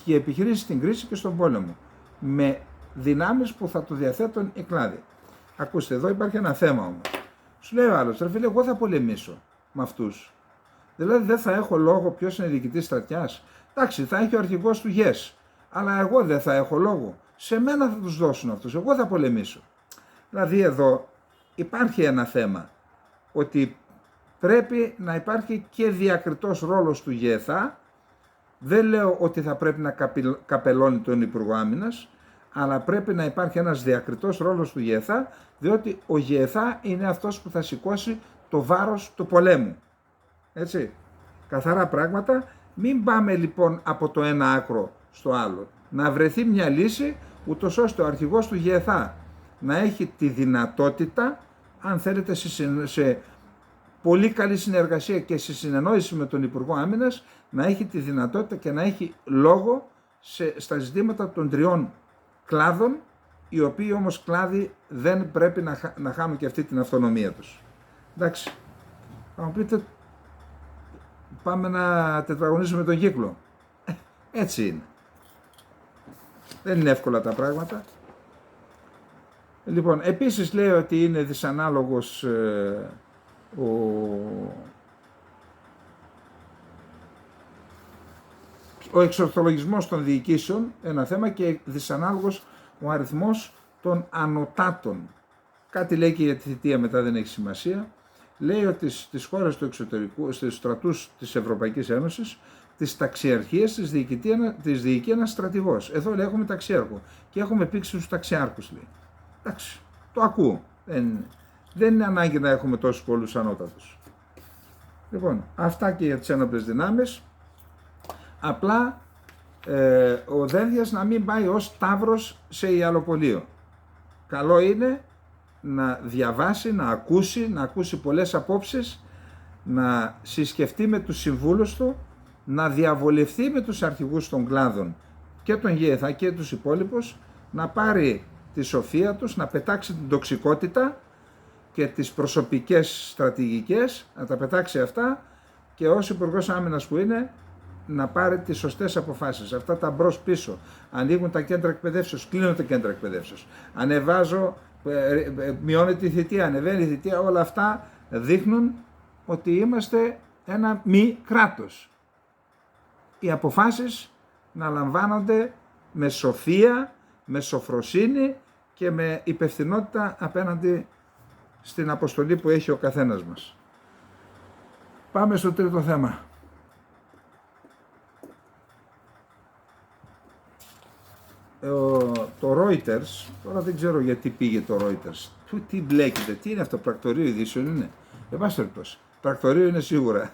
επιχειρήσεις στην κρίση και στον πόλεμο. Με δυνάμεις που θα του διαθέτουν οι κλάδοι. Ακούστε, εδώ υπάρχει ένα θέμα όμως. Σου λέει ο άλλος, ρε φίλε, εγώ θα πολεμήσω με αυτούς. Δηλαδή δεν θα έχω λόγο ποιος είναι διοικητής στρατιάς. Εντάξει, θα έχει ο αρχηγός του ΓΕΣ. Αλλά εγώ δεν θα έχω λόγο. Σε μένα θα τους δώσουν αυτούς. Εγώ θα πολεμήσω. Δηλαδή εδώ υπάρχει ένα θέμα. Ότι πρέπει να υπάρχει και διακριτός ρόλος του ΓΕΘΑ. Δεν λέω ότι θα πρέπει να καπελώνει τον Υπουργό Άμυνας, αλλά πρέπει να υπάρχει ένας διακριτός ρόλος του ΓΕΘΑ, διότι ο ΓΕΘΑ είναι αυτός που θα σηκώσει το βάρος του πολέμου. Έτσι, καθαρά πράγματα. Μην πάμε λοιπόν από το ένα άκρο στο άλλο. Να βρεθεί μια λύση, ούτως ώστε ο αρχηγός του ΓΕΘΑ να έχει τη δυνατότητα, αν θέλετε σε πολύ καλή συνεργασία και σε συνεννόηση με τον Υπουργό Άμυνας, να έχει τη δυνατότητα και να έχει λόγο στα ζητήματα των 3 κλάδων, οι οποίοι όμως κλάδοι δεν πρέπει να χάνουν και αυτή την αυτονομία τους. Εντάξει, θα μου πείτε, πάμε να τετραγωνίσουμε τον κύκλο. Έτσι είναι. Δεν είναι εύκολα τα πράγματα. Λοιπόν, επίσης λέει ότι είναι δυσανάλογος ο εξορθολογισμός των διοικήσεων, ένα θέμα, και δυσανάλογος ο αριθμός των ανωτάτων. Κάτι λέει και για τη θητεία, μετά δεν έχει σημασία. Λέει ότι στις χώρες του εξωτερικού, στους στρατούς της Ευρωπαϊκής Ένωσης, τις ταξιαρχίες τις διοικεί ένας στρατηγός. Εδώ λέει έχουμε ταξιάρχο και έχουμε πήξει τους ταξιάρχους, λέει. Εντάξει, το ακούω. Δεν είναι ανάγκη να έχουμε τόσους πολλούς ανώτατους. Λοιπόν, αυτά και για τις ένοπλες δυνάμεις. Απλά ο Δένδιας να μην πάει ως ταύρος σε ιαλοπολείο. Καλό είναι να διαβάσει, να ακούσει πολλές απόψεις, να συσκεφτεί με τους συμβούλους του, να διαβολευτεί με τους αρχηγούς των κλάδων και τον ΓΕΘΑ και τους υπόλοιπους, να πάρει τη σοφία τους, να πετάξει την τοξικότητα και τις προσωπικές στρατηγικές, να τα πετάξει αυτά και ως Υπουργός Άμυνας που είναι, να πάρει τις σωστές αποφάσεις. Αυτά τα μπρος πίσω. Ανοίγουν τα κέντρα εκπαιδεύσεως, κλείνουν τα κέντρα εκπαιδεύσεως. Μειώνεται η θητεία, ανεβαίνει η θητεία, όλα αυτά δείχνουν ότι είμαστε ένα μη κράτος. Οι αποφάσεις να λαμβάνονται με σοφία, με σοφροσύνη και με υπευθυνότητα απέναντι στην αποστολή που έχει ο καθένας μας. Πάμε στο τρίτο θέμα. Το Reuters, τώρα δεν ξέρω γιατί πήγε το Reuters, τι μπλέκεται, τι είναι αυτό, πρακτορείο ειδήσεων είναι, εν πάση περιπτώσει, πρακτορείο είναι σίγουρα.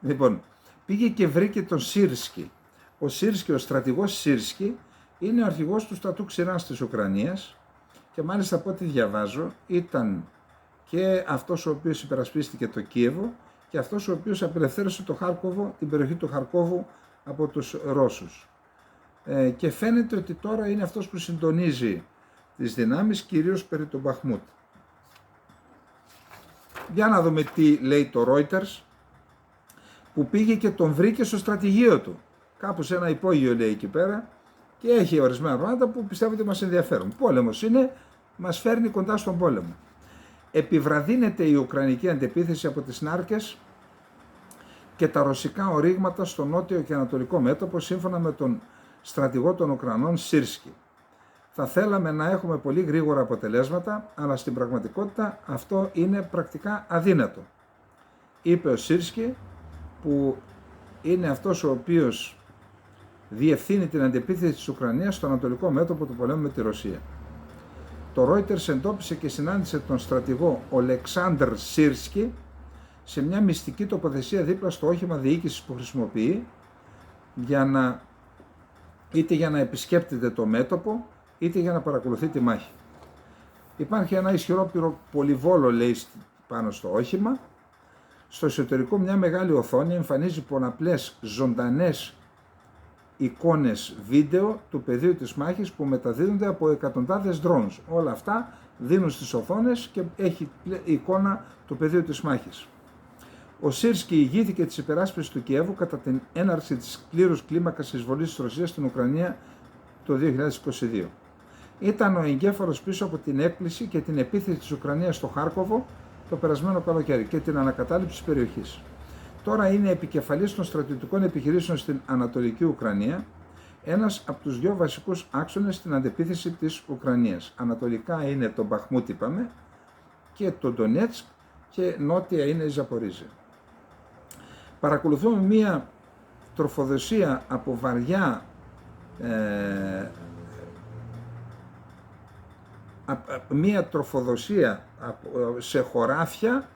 Λοιπόν, πήγε και βρήκε τον Σίρσκι. Ο Σίρσκι, ο στρατηγός Σίρσκι, είναι ο αρχηγός του στρατού Ξηράς της Ουκρανίας και μάλιστα από ό,τι διαβάζω ήταν και αυτός ο οποίος υπερασπίστηκε το Κίεβο και αυτός ο οποίος απελευθέρωσε το Χάρκοβο, την περιοχή του Χαρκόβου από τους Ρώσους. Και φαίνεται ότι τώρα είναι αυτός που συντονίζει τις δυνάμεις, κυρίως περί του Μπαχμούτ. Για να δούμε τι λέει το Reuters, που πήγε και τον βρήκε στο στρατηγείο του. Κάπου σε ένα υπόγειο λέει εκεί πέρα και έχει ορισμένα πράγματα που πιστεύω ότι μας ενδιαφέρουν. Πόλεμος είναι, μας φέρνει κοντά στον πόλεμο. Επιβραδύνεται η Ουκρανική αντεπίθεση από τις Νάρκες και τα ρωσικά ορίγματα στο νότιο και ανατολικό μέτωπο σύμφωνα με τον στρατηγό των Ουκρανών Σίρσκι. Θα θέλαμε να έχουμε πολύ γρήγορα αποτελέσματα, αλλά στην πραγματικότητα αυτό είναι πρακτικά αδύνατο, είπε ο Σίρσκι, που είναι αυτός ο οποίος διευθύνει την αντεπίθεση της Ουκρανίας στο ανατολικό μέτωπο του πολέμου με τη Ρωσία. Το Reuters εντόπισε και συνάντησε τον στρατηγό Ολεξάνδρ Σίρσκι σε μια μυστική τοποθεσία δίπλα στο όχημα διοίκησης που χρησιμοποιεί είτε για να επισκέπτεται το μέτωπο, είτε για να παρακολουθεί τη μάχη. Υπάρχει ένα ισχυρό πυροπολιβόλο, λέει, πάνω στο όχημα. Στο εσωτερικό μια μεγάλη οθόνη εμφανίζει πολλαπλές ζωντανές εικόνες βίντεο του πεδίου της μάχης που μεταδίδονται από εκατοντάδες drones. Όλα αυτά δίνουν στις οθόνες και έχει εικόνα του πεδίου της μάχης. Ο Σίρσκι ηγήθηκε της υπεράσπισης του Κιέβου κατά την έναρξη της πλήρους κλίμακας εισβολής της Ρωσίας στην Ουκρανία το 2022. Ήταν ο εγκέφαλος πίσω από την έκκληση και την επίθεση της Ουκρανίας στο Χάρκοβο το περασμένο καλοκαίρι και την ανακατάληψη της περιοχής. Τώρα είναι επικεφαλής των στρατιωτικών επιχειρήσεων στην Ανατολική Ουκρανία, ένας από τους δύο βασικούς άξονες στην αντεπίθεση της Ουκρανίας. Ανατολικά είναι το Μπαχμούτ, είπαμε, και το Ντονέτσκ, και νότια είναι η Ζαπορίζια. Παρακολουθούμε μία τροφοδοσία από βαριά σε χωράφια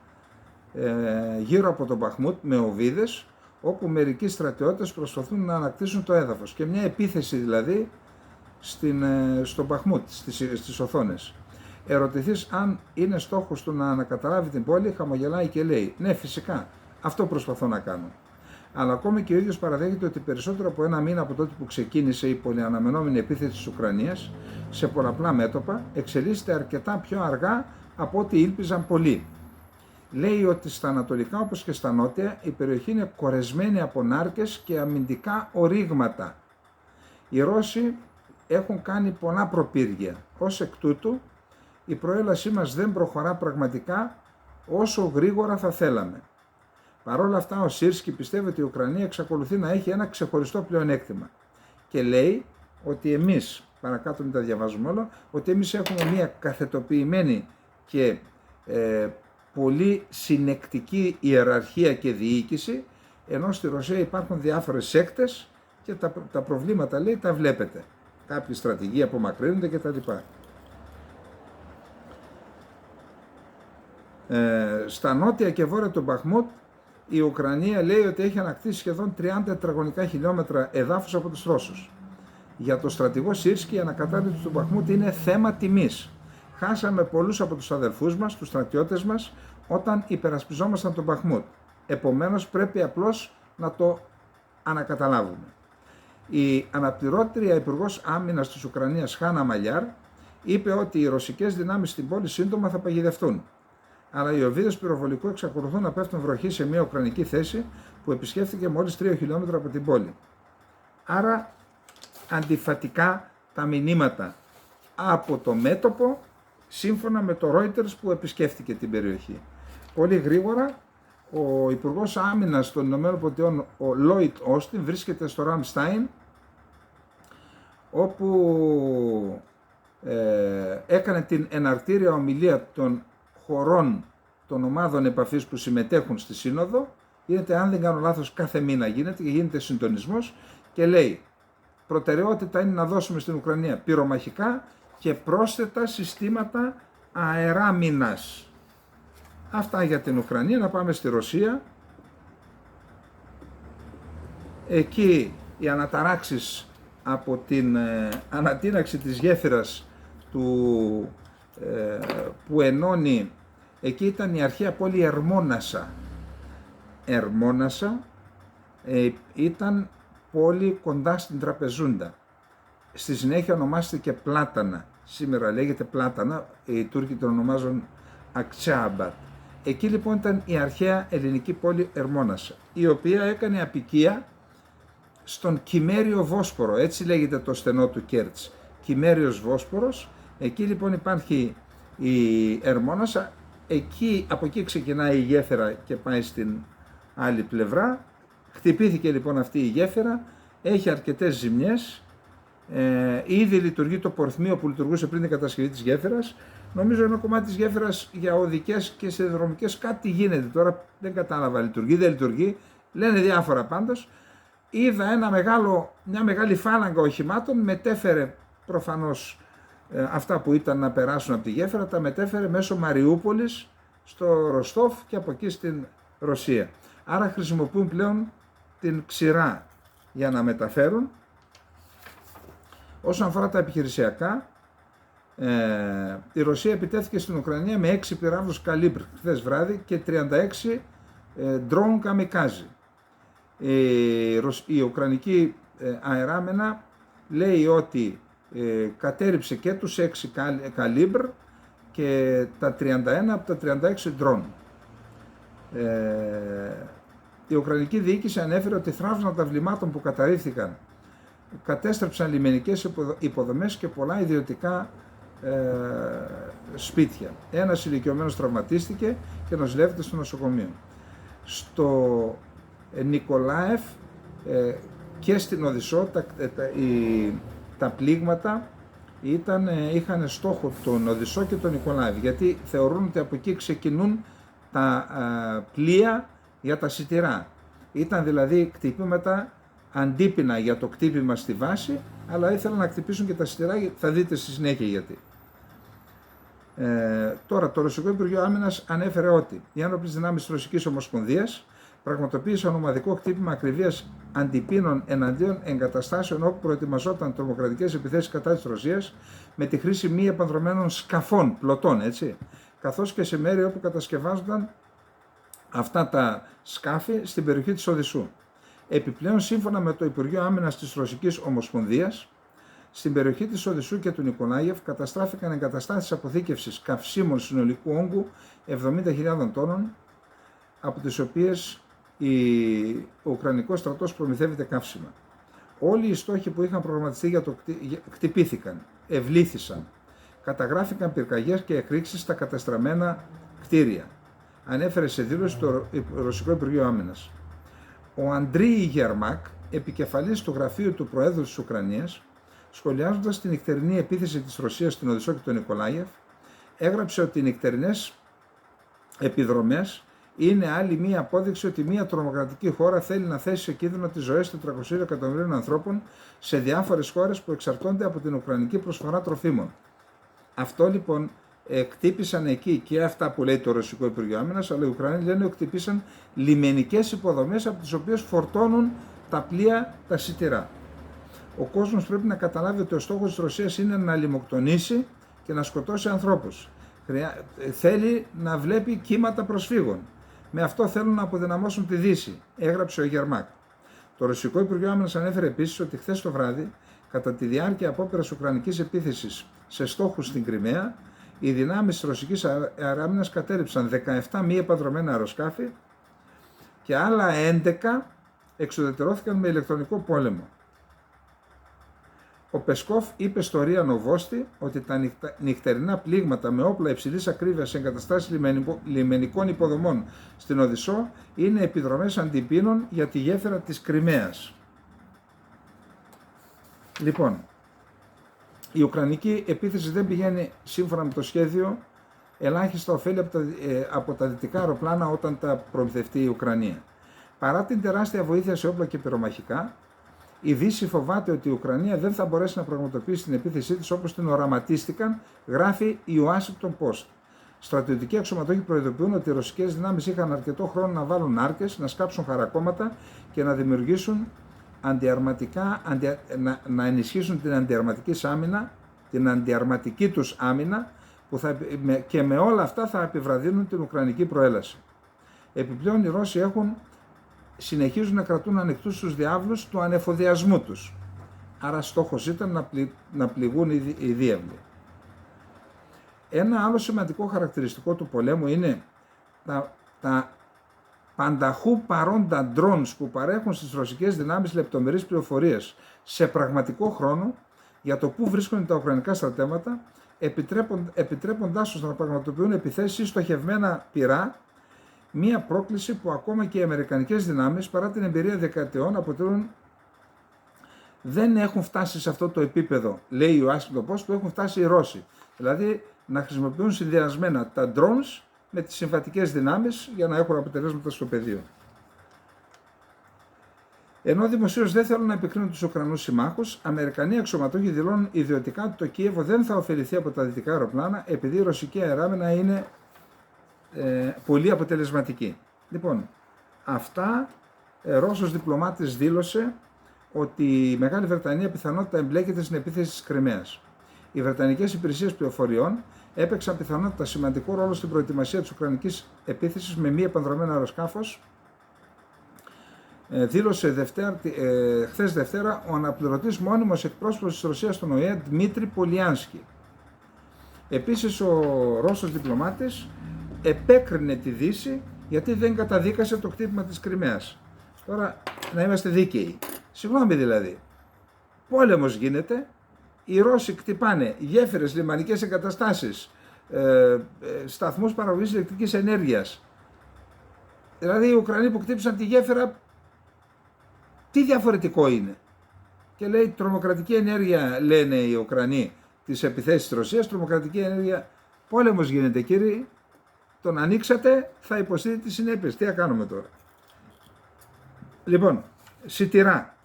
γύρω από τον Μπαχμούτ με οβίδες, όπου μερικοί στρατιώτες προσπαθούν να ανακτήσουν το έδαφος και μια επίθεση δηλαδή στον Μπαχμούτ, στις οθόνες. Ερωτηθείς αν είναι στόχος του να ανακαταλάβει την πόλη, χαμογελάει και λέει «Ναι, φυσικά, αυτό προσπαθώ να κάνω». Αλλά ακόμη και ο ίδιος παραδέχεται ότι περισσότερο από ένα μήνα από τότε που ξεκίνησε η πολυαναμενόμενη επίθεση της Ουκρανίας σε πολλαπλά μέτωπα, εξελίσσεται αρκετά πιο αργά από ό,τι ήλπιζαν πολλοί. Λέει ότι στα ανατολικά όπως και στα νότια η περιοχή είναι κορεσμένη από νάρκες και αμυντικά ορίγματα. Οι Ρώσοι έχουν κάνει πολλά προπύργια. Ως εκ τούτου η προέλασή μας δεν προχωρά πραγματικά όσο γρήγορα θα θέλαμε. Παρ' όλα αυτά ο Σίρσκι πιστεύει ότι η Ουκρανία εξακολουθεί να έχει ένα ξεχωριστό πλεονέκτημα και λέει ότι εμείς, παρακάτω μην τα διαβάζουμε όλα, ότι εμείς έχουμε μια καθετοποιημένη και πολύ συνεκτική ιεραρχία και διοίκηση, ενώ στη Ρωσία υπάρχουν διάφορες σέκτες και τα προβλήματα, λέει, τα βλέπετε. Κάποιοι στρατηγοί απομακρύνονται κτλ. Στα νότια και βόρεια του Μπαχμούτ η Ουκρανία λέει ότι έχει ανακτήσει σχεδόν 30 τετραγωνικά χιλιόμετρα εδάφους από τους Ρώσους. Για το στρατηγό Σίρσκι η ανακατάληψη του Μπαχμούτ είναι θέμα τιμής. Χάσαμε πολλούς από τους αδελφούς μας, τους στρατιώτες μας, όταν υπερασπιζόμασταν τον Μπαχμούτ. Επομένως πρέπει απλώς να το ανακαταλάβουμε. Η αναπληρώτρια Υπουργός Άμυνας της Ουκρανίας Χάνα Μαλιάρ είπε ότι οι ρωσικές δυνάμεις στην πόλη σύντομα θα παγιδευτούν. αλλά οι οβίδες πυροβολικού εξακολουθούν να πέφτουν βροχή σε μια ουκρανική θέση που επισκέφθηκε μόλις 3 χιλιόμετρα από την πόλη. Άρα αντιφατικά τα μηνύματα από το μέτωπο σύμφωνα με το Reuters που επισκέφθηκε την περιοχή. Πολύ γρήγορα ο Υπουργός Άμυνας των ΗΠΑ, ο Λόιτ Όστιν, βρίσκεται στο Ραμστάιν, όπου έκανε την εναρτήρια ομιλία των χωρών των ομάδων επαφής που συμμετέχουν στη Σύνοδο. Γίνεται, αν δεν κάνω λάθος, κάθε μήνα γίνεται συντονισμός και λέει προτεραιότητα είναι να δώσουμε στην Ουκρανία πυρομαχικά και πρόσθετα συστήματα αεράμινας. Αυτά για την Ουκρανία. Να πάμε στη Ρωσία. Εκεί οι αναταράξεις από την ανατείναξη της γέφυρας που ενώνει, εκεί ήταν η αρχαία πόλη Ερμόνασα. Ερμόνασα ήταν πόλη κοντά στην Τραπεζούντα. Στη συνέχεια ονομάστηκε Πλάτανα. Σήμερα λέγεται Πλάτανα, οι Τούρκοι τον ονομάζουν Ακτσάμπατ. Εκεί λοιπόν ήταν η αρχαία ελληνική πόλη Ερμόνασα, η οποία έκανε αποικία στον Κυμέριο Βόσπορο, έτσι λέγεται το στενό του Κέρτς, Κυμέριος Βόσπορος. Εκεί λοιπόν υπάρχει η Ερμόνασα, από εκεί ξεκινάει η γέφυρα και πάει στην άλλη πλευρά. Χτυπήθηκε λοιπόν αυτή η γέφυρα, έχει αρκετές ζημιές, ήδη λειτουργεί το πορθμίο που λειτουργούσε πριν την κατασκευή της γέφυρας. Νομίζω ένα κομμάτι της γέφυρας για οδικές και σιδηροδρομικές κάτι γίνεται τώρα, δεν κατάλαβα, λειτουργεί, δεν λειτουργεί, λένε διάφορα πάντως. Είδα μια μεγάλη φάλαγγα οχημάτων, μετέφερε προφανώς αυτά που ήταν να περάσουν από τη γέφυρα, τα μετέφερε μέσω Μαριούπολης στο Ροστόφ και από εκεί στην Ρωσία. Άρα χρησιμοποιούν πλέον την ξηρά για να μεταφέρουν. Όσον αφορά τα επιχειρησιακά, η Ρωσία επιτέθηκε στην Ουκρανία με 6 πυράβλους Καλίμπρ χθες βράδυ και 36 ντρόουν καμικάζι. Η Ουκρανική αεράμενα λέει ότι κατέριψε και τους 6 Καλίμπρ και τα 31 από τα 36 ντρόουν. Η Ουκρανική διοίκηση ανέφερε ότι θράψματα βλημάτων που καταρρίφθηκαν κατέστρεψαν λιμενικές υποδομές και πολλά ιδιωτικά σπίτια. Ένας ηλικιωμένος τραυματίστηκε και νοσηλεύεται στο νοσοκομείο. Στο Νικολάεφ και στην Οδυσσό τα πλήγματα είχαν στόχο τον Οδυσσό και τον Νικολάεφ, γιατί θεωρούν ότι από εκεί ξεκινούν τα πλοία για τα σιτηρά. Ήταν δηλαδή κτυπήματα αντίπεινα για το κτύπημα στη βάση, αλλά ήθελαν να χτυπήσουν και τα σιτηρά, θα δείτε στη συνέχεια γιατί. Τώρα, το Ρωσικό Υπουργείο Άμυνας ανέφερε ότι οι ένοπλες δυνάμεις της Ρωσικής Ομοσπονδίας πραγματοποίησαν ομαδικό χτύπημα ακριβίας αντιπίνων εναντίον εγκαταστάσεων όπου προετοιμαζόταν τρομοκρατικές επιθέσεις κατά της Ρωσίας με τη χρήση μη επανδρομένων σκαφών, πλωτών, έτσι, καθώς και σε μέρη όπου κατασκευάζονταν αυτά τα σκάφη στην περιοχή της Οδυσσού. Επιπλέον, σύμφωνα με το Υπουργείο Άμυνας της Ρωσικής Ομοσπονδίας, στην περιοχή της Οδυσσού και του Νικολάιεφ καταστράφηκαν εγκαταστάσεις αποθήκευσης καυσίμων συνολικού όγκου 70.000 τόνων, από τις οποίες ο Ουκρανικός στρατός προμηθεύεται καύσιμα. Όλοι οι στόχοι που είχαν προγραμματιστεί για το κτυπήθηκαν, ευλήθησαν. Καταγράφηκαν πυρκαγιές και εκρήξεις στα καταστραμμένα κτίρια, ανέφερε σε δήλωση το Ρωσικό Υπουργείο Άμυνας. Ο Αντρέι Γερμάκ, επικεφαλής του γραφείου του Προέδρου της Ουκρανίας, σχολιάζοντας την νυχτερινή επίθεση της Ρωσίας στην Οδυσσό και τον Νικολάιεφ, έγραψε ότι οι νυχτερινές επιδρομές είναι άλλη μία απόδειξη ότι μία τρομοκρατική χώρα θέλει να θέσει σε κίνδυνο τις ζωές 400 εκατομμυρίων ανθρώπων σε διάφορες χώρες που εξαρτώνται από την ουκρανική προσφορά τροφίμων. Αυτό λοιπόν κτύπησαν εκεί και αυτά που λέει το Ρωσικό Υπουργείο Άμυνας, αλλά οι Ουκρανοί λένε ότι κτύπησαν λιμενικές υποδομές από τις οποίες φορτώνουν τα πλοία τα σιτηρά. Ο κόσμος πρέπει να καταλάβει ότι ο στόχος της Ρωσίας είναι να λιμοκτονήσει και να σκοτώσει ανθρώπους. Θέλει να βλέπει κύματα προσφύγων. Με αυτό θέλουν να αποδυναμώσουν τη Δύση, έγραψε ο Γερμάκ. Το Ρωσικό Υπουργείο Άμυνας ανέφερε επίσης ότι χθες το βράδυ, κατά τη διάρκεια απόπειρας ουκρανικής επίθεσης σε στόχους στην Κριμαία, οι δυνάμεις της ρωσικής αεράμινας κατέρριψαν 17 μη επανδρομένα αεροσκάφη και άλλα 11 εξουδετερώθηκαν με ηλεκτρονικό πόλεμο. Ο Πεσκόφ είπε στο ΡΙΑ Νοβόστι ότι τα νυχτερινά πλήγματα με όπλα υψηλής ακρίβειας σε εγκαταστάσεις λιμενικών υποδομών στην Οδυσσό είναι επιδρομές αντιπίνων για τη γέφυρα της Κριμαίας. Λοιπόν, η ουκρανική επίθεση δεν πηγαίνει σύμφωνα με το σχέδιο, ελάχιστα ωφέλη από τα δυτικά αεροπλάνα όταν τα προμηθευτεί η Ουκρανία. Παρά την τεράστια βοήθεια σε όπλα και πυρομαχικά, η Δύση φοβάται ότι η Ουκρανία δεν θα μπορέσει να πραγματοποιήσει την επίθεσή της όπως την οραματίστηκαν, γράφει η Washington Post. Στρατιωτικοί αξιωματούχοι προειδοποιούν ότι οι ρωσικές δυνάμεις είχαν αρκετό χρόνο να βάλουν άρκες, να σκάψουν χαρακόμματα και να δημιουργήσουν να ενισχύσουν την αντιαρματική τους άμυνα και με όλα αυτά θα επιβραδύνουν την ουκρανική προέλαση. Επιπλέον οι Ρώσοι συνεχίζουν να κρατούν ανοιχτούς τους διάβλους του ανεφοδιασμού τους. Άρα στόχος ήταν να πληγούν οι διάβλοι. Ένα άλλο σημαντικό χαρακτηριστικό του πολέμου είναι τα πανταχού παρόντα drones που παρέχουν στις ρωσικές δυνάμεις λεπτομερείς πληροφορίες σε πραγματικό χρόνο για το πού βρίσκονται τα ουκρανικά στρατεύματα, επιτρέποντάς τους να πραγματοποιούν επιθέσεις ή στοχευμένα πυρά, μία πρόκληση που ακόμα και οι αμερικανικές δυνάμεις, παρά την εμπειρία δεκαετιών, δεν έχουν φτάσει σε αυτό το επίπεδο, λέει ο Washington Post, που έχουν φτάσει οι Ρώσοι. Δηλαδή να χρησιμοποιούν συνδυασμένα τα drones με τις συμβατικές δυνάμεις για να έχουν αποτελέσματα στο πεδίο. Ενώ δημοσίως δεν θέλουν να επικρίνουν τους Ουκρανούς συμμάχους, Αμερικανοί αξιωματούχοι δηλώνουν ιδιωτικά ότι το Κίεβο δεν θα ωφεληθεί από τα δυτικά αεροπλάνα επειδή η ρωσική αεράμινα είναι πολύ αποτελεσματική. Λοιπόν, αυτά Ρώσος διπλωμάτης δήλωσε ότι η Μεγάλη Βρετανία πιθανότητα εμπλέκεται στην επίθεση της Κριμαίας. Οι Βρετανικές υπηρεσίες πληροφοριών έπαιξαν πιθανότητα σημαντικό ρόλο στην προετοιμασία της Ουκρανικής επίθεσης με μη επανδρωμένο αεροσκάφος. Δήλωσε χθες Δευτέρα ο αναπληρωτής μόνιμος εκπρόσωπος της Ρωσίας στον ΟΗΕ Δημήτρη Πολιάνσκι. Επίσης ο Ρώσος διπλωμάτης επέκρινε τη Δύση γιατί δεν καταδίκασε το χτύπημα της Κριμαίας. Τώρα να είμαστε δίκαιοι. Συγγνώμη δηλαδή. Πόλεμος γίνεται, οι Ρώσοι κτυπάνε γέφυρες, λιμανικές εγκαταστάσεις, σταθμούς παραγωγής ηλεκτρικής ενέργειας. Δηλαδή οι Ουκρανοί που χτύπησαν τη γέφυρα, τι διαφορετικό είναι? Και λέει τρομοκρατική ενέργεια, λένε οι Ουκρανοί, τις επιθέσεις της Ρωσίας, τρομοκρατική ενέργεια. Πόλεμος γίνεται κύριοι, τον ανοίξατε, θα υποστείτε τις συνέπειες. Τι θα κάνουμε τώρα? Λοιπόν, σιτηρά.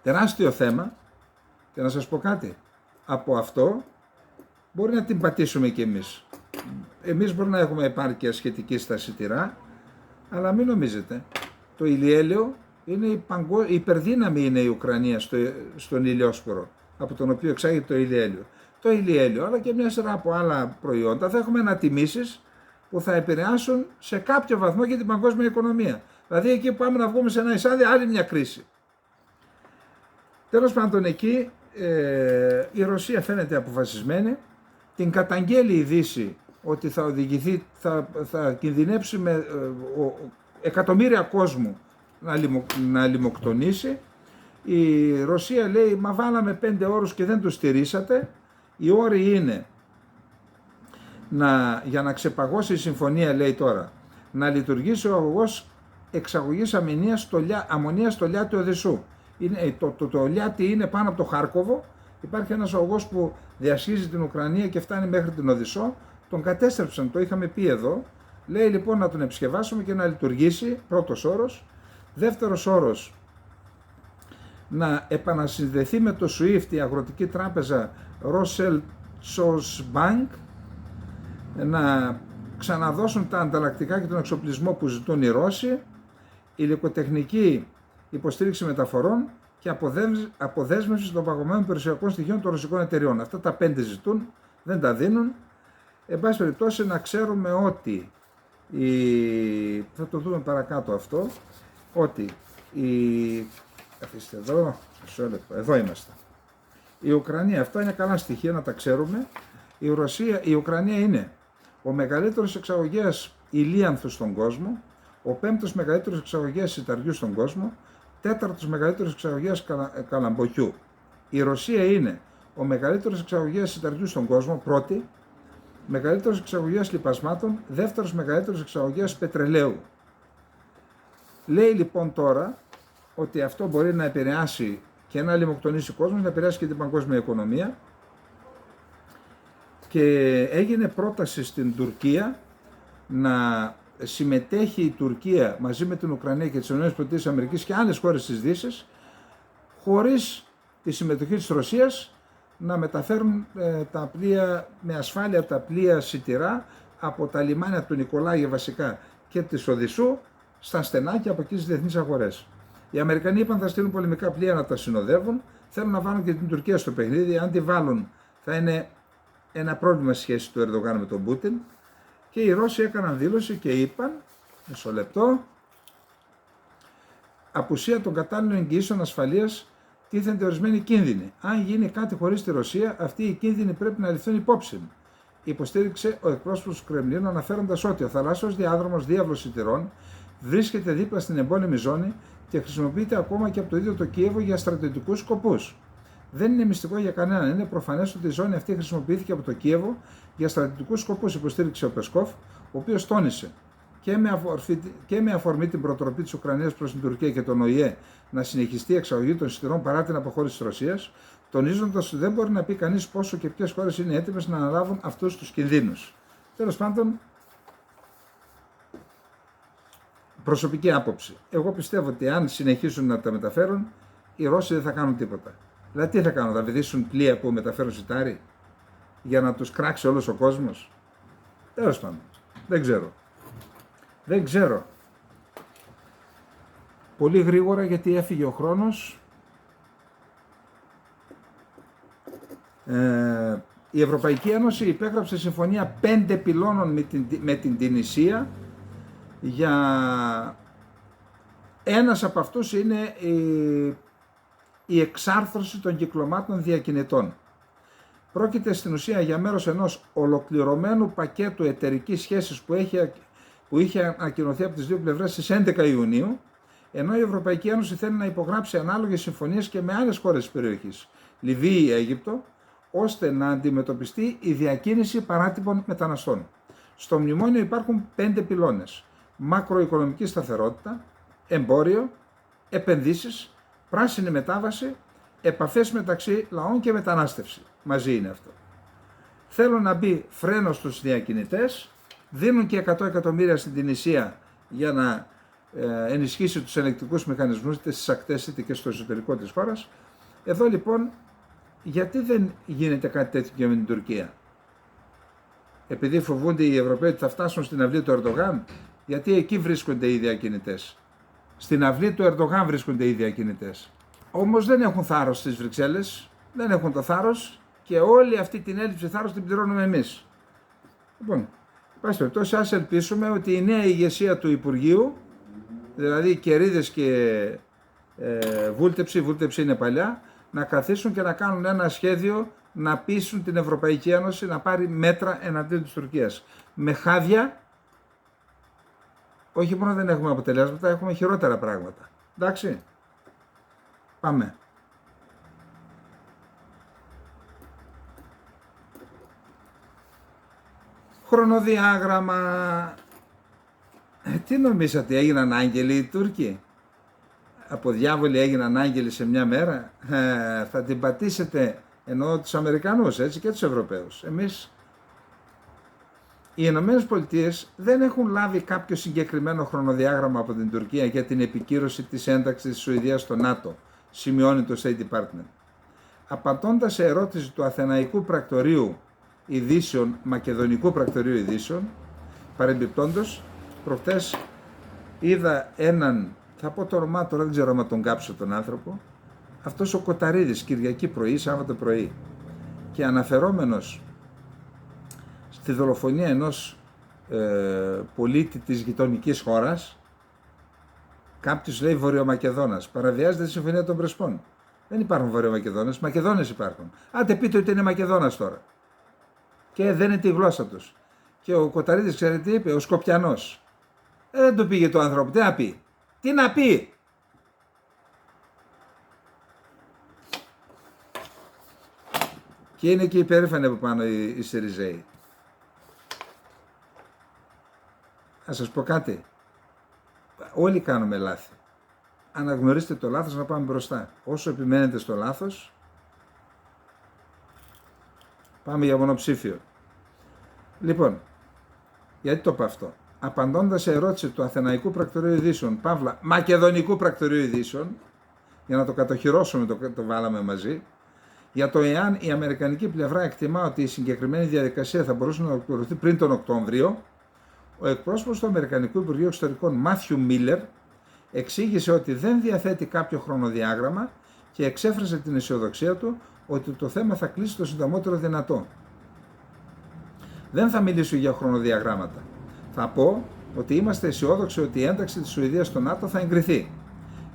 Τεράστιο θέμα και να σας πω κάτι. Από αυτό μπορεί να την πατήσουμε κι εμείς. Εμείς μπορεί να έχουμε επάρκεια σχετική στα σιτηρά, αλλά μην νομίζετε. Το ηλιέλαιο είναι η υπερδύναμη είναι η Ουκρανία στον ηλιόσπορο, από τον οποίο εξάγεται το ηλιέλαιο. Το ηλιέλαιο, αλλά και μια σειρά από άλλα προϊόντα θα έχουμε ανατιμήσεις που θα επηρεάσουν σε κάποιο βαθμό και την παγκόσμια οικονομία. Δηλαδή εκεί που πάμε να βγούμε σε ένα εισάδη, άλλη μια κρίση. Τέλος πάντων εκεί η Ρωσία φαίνεται αποφασισμένη, την καταγγέλει η Δύση ότι θα οδηγηθεί, θα κινδυνεύσει με εκατομμύρια κόσμου να λιμοκτονήσει. Η Ρωσία λέει, μα βάλαμε 5 όρους και δεν τους στηρίσατε. Οι όροι είναι για να ξεπαγώσει η συμφωνία, λέει τώρα, να λειτουργήσει ο αγωγός εξαγωγής αμμονίας στο Λιάτι Οδυσσού. Το Λιάτι είναι πάνω από το Χάρκοβο, υπάρχει ένας αγωγός που διασχίζει την Ουκρανία και φτάνει μέχρι την Οδυσσό, τον κατέστρεψαν, το είχαμε πει εδώ, λέει λοιπόν να τον επισκευάσουμε και να λειτουργήσει, πρώτος όρος. Δεύτερος όρος, να επανασυνδεθεί με το SWIFT η αγροτική τράπεζα Rosselsosbank, να ξαναδώσουν τα ανταλλακτικά και τον εξοπλισμό που ζητούν οι Ρώσοι, υλικοτεχνική υποστήριξη μεταφορών και αποδέσμευση των παγωμένων περιουσιακών στοιχείων των ρωσικών εταιριών. Αυτά τα 5 ζητούν, δεν τα δίνουν. Εν πάση περιπτώσει να ξέρουμε ότι, θα το δούμε παρακάτω αυτό, ότι αφήστε εδώ, εδώ είμαστε. Η Ουκρανία, αυτά είναι καλά στοιχεία να τα ξέρουμε. η Ουκρανία είναι ο μεγαλύτερος εξαγωγέας ηλίανθου στον κόσμο, ο πέμπτος μεγαλύτερος εξαγωγέας σιταριού στον κόσμο, τέταρτος μεγαλύτερος εξαγωγέας καλαμποκιού. Η Ρωσία είναι ο μεγαλύτερος εξαγωγέας σιταριού στον κόσμο, πρώτη, μεγαλύτερος εξαγωγέας λιπασμάτων, δεύτερος μεγαλύτερος εξαγωγέας πετρελαίου. Λέει λοιπόν τώρα ότι αυτό μπορεί να επηρεάσει και να λιμοκτονήσει ο κόσμος, να επηρεάσει και την παγκόσμια οικονομία, και έγινε πρόταση στην Τουρκία να συμμετέχει η Τουρκία μαζί με την Ουκρανία και τις ΗΠΑ και άλλες χώρες της Δύσης, χωρίς τη συμμετοχή της Ρωσίας, να μεταφέρουν τα πλοία με ασφάλεια, τα πλοία σιτηρά από τα λιμάνια του Νικολάη βασικά και της Οδυσσού στα στενά και από εκεί στις διεθνείς αγορές. Οι Αμερικανοί είπαν θα στείλουν πολεμικά πλοία να τα συνοδεύουν, θέλουν να βάλουν και την Τουρκία στο παιχνίδι. Αν τη βάλουν θα είναι ένα πρόβλημα στη σχέση του Ερντογάν με τον Πούτιν. Και οι Ρώσοι έκαναν δήλωση και είπαν, μισό λεπτό, απουσία των κατάλληλων εγγυήσεων ασφαλείας τίθενται ορισμένοι κίνδυνοι. Αν γίνει κάτι χωρίς τη Ρωσία, αυτοί οι κίνδυνοι πρέπει να ληφθούν υπόψη. Υποστήριξε ο εκπρόσωπος του Κρεμλίνου, αναφέροντας ότι ο θαλάσσιος διάδρομος διάβλος σιτηρών βρίσκεται δίπλα στην εμπόλεμη ζώνη και χρησιμοποιείται ακόμα και από το ίδιο το Κίεβο για στρατιωτικούς σκοπούς. Δεν είναι μυστικό για κανέναν. Είναι προφανές ότι η ζώνη αυτή χρησιμοποιήθηκε από το Κίεβο για στρατιωτικούς σκοπούς, υποστήριξε ο Πεσκόφ, ο οποίος τόνισε και με αφορμή την προτροπή της Ουκρανίας προς την Τουρκία και τον ΟΗΕ να συνεχιστεί η εξαγωγή των σιτηρών παρά την αποχώρηση της Ρωσίας, τονίζοντας ότι δεν μπορεί να πει κανείς πόσο και ποιες χώρες είναι έτοιμες να αναλάβουν αυτούς τους κινδύνους. Τέλος πάντων, προσωπική άποψη. Εγώ πιστεύω ότι αν συνεχίσουν να τα μεταφέρουν, οι Ρώσοι δεν θα κάνουν τίποτα. Δηλαδή τι θα κάνουν, θα βυθίσουν πλοία που μεταφέρουν σιτάρι για να τους κράξει όλος ο κόσμος? Τέλος πάντων, δεν ξέρω. Πολύ γρήγορα γιατί έφυγε ο χρόνος. Η Ευρωπαϊκή Ένωση υπέγραψε συμφωνία 5 πυλώνων με την Τινησία. Για ένας από αυτούς είναι η εξάρθρωση των κυκλωμάτων διακινητών. Πρόκειται στην ουσία για μέρος ενός ολοκληρωμένου πακέτου εταιρικής σχέσης που είχε ανακοινωθεί από τις δύο πλευρές στις 11 Ιουνίου, ενώ η Ευρωπαϊκή Ένωση θέλει να υπογράψει ανάλογες συμφωνίες και με άλλες χώρες της περιοχής, Λιβύη, Αίγυπτο, ώστε να αντιμετωπιστεί η διακίνηση παράτυπων μεταναστών. Στο μνημόνιο υπάρχουν 5 πυλώνες: μακροοικονομική σταθερότητα, εμπόριο, επενδύσεις, πράσινη μετάβαση, επαφές μεταξύ λαών και μετανάστευση. Μαζί είναι αυτό. Θέλουν να μπει φρένο στους διακινητές, δίνουν και 100 εκατομμύρια στην Τινησία για να ενισχύσει τους ελεκτικούς μηχανισμούς είτε στις ακτές είτε και στο εσωτερικό της χώρας. Εδώ λοιπόν γιατί δεν γίνεται κάτι τέτοιο και με την Τουρκία? Επειδή φοβούνται οι Ευρωπαίοι ότι θα φτάσουν στην αυλή του Ερντογάν? Γιατί εκεί βρίσκονται οι διακινητές. Στην αυλή του Ερντογάν βρίσκονται οι διακινητές. Όμως δεν έχουν θάρρος στις Βρυξέλλες, δεν έχουν το θάρρος και όλη αυτή την έλλειψη θάρρος την πληρώνουμε εμείς. Λοιπόν, πάση περιπτώσει, ας ελπίσουμε ότι η νέα ηγεσία του Υπουργείου, δηλαδή Κερίδες και Βούλτεψη είναι παλιά, να καθίσουν και να κάνουν ένα σχέδιο να πείσουν την Ευρωπαϊκή Ένωση να πάρει μέτρα εναντίον της Τουρκίας. Με χάδια, όχι μόνο δεν έχουμε αποτελέσματα, έχουμε χειρότερα πράγματα. Εντάξει, πάμε. Χρονοδιάγραμμα. Τι νομίζατε, έγιναν άγγελοι οι Τούρκοι? Από διάβολοι έγιναν άγγελοι σε μια μέρα? Θα την πατήσετε, εννοώ τους Αμερικανούς έτσι και τους Ευρωπαίους. Εμείς, οι Ηνωμένες Πολιτείες δεν έχουν λάβει κάποιο συγκεκριμένο χρονοδιάγραμμα από την Τουρκία για την επικύρωση της ένταξης της Σουηδίας στο ΝΑΤΟ, σημειώνει το State Department. Απαντώντας σε ερώτηση του Αθηναϊκού Πρακτορείου Ειδήσεων, Μακεδονικού Πρακτορείου Ειδήσεων, παρεμπιπτόντως, προχτές είδα έναν, θα πω το όνομά τώρα, δεν ξέρω αν τον κάψω τον άνθρωπο, αυτός ο Κοταρίδης, Κυριακή πρωί, Σάββατο πρωί, και αναφερόμενος στη δολοφονία ενός πολίτη της γειτονικής χώρας, κάποιος λέει Βορειομακεδόνας, παραβιάζεται τη Συμφωνία των Πρεσπών. Δεν υπάρχουν Βορειομακεδόνες, Μακεδόνες υπάρχουν. Άντε πείτε ότι είναι Μακεδόνας τώρα. και δεν είναι τη γλώσσα τους. Και ο Κοταρίδης, ξέρετε τι είπε, ο Σκοπιανός. Δεν του πήγε το άνθρωπο, τι να πει. Τι να πει. Και είναι και υπερήφανοι από πάνω οι Σιριζέοι. Να σας πω κάτι. Όλοι κάνουμε λάθη. Αναγνωρίστε το λάθος να πάμε μπροστά. Όσο επιμένετε στο λάθος, πάμε για μονοψήφιο. Λοιπόν, γιατί το είπα αυτό. Απαντώντας σε ερώτηση του Αθηναϊκού Πρακτορείου Ειδήσεων, παύλα Μακεδονικού Πρακτορείου Ειδήσεων, για να το κατοχυρώσουμε, το βάλαμε μαζί, για το εάν η αμερικανική πλευρά εκτιμά ότι η συγκεκριμένη διαδικασία θα μπορούσε να ολοκληρωθεί πριν τον Οκτώβριο, ο εκπρόσωπος του Αμερικανικού Υπουργείου Εξωτερικών Μάθιου Μίλλερ εξήγησε ότι δεν διαθέτει κάποιο χρονοδιάγραμμα και εξέφρασε την αισιοδοξία του ότι το θέμα θα κλείσει το συντομότερο δυνατό. Δεν θα μιλήσω για χρονοδιαγράμματα. Θα πω ότι είμαστε αισιόδοξοι ότι η ένταξη της Σουηδίας στο ΝΑΤΟ θα εγκριθεί.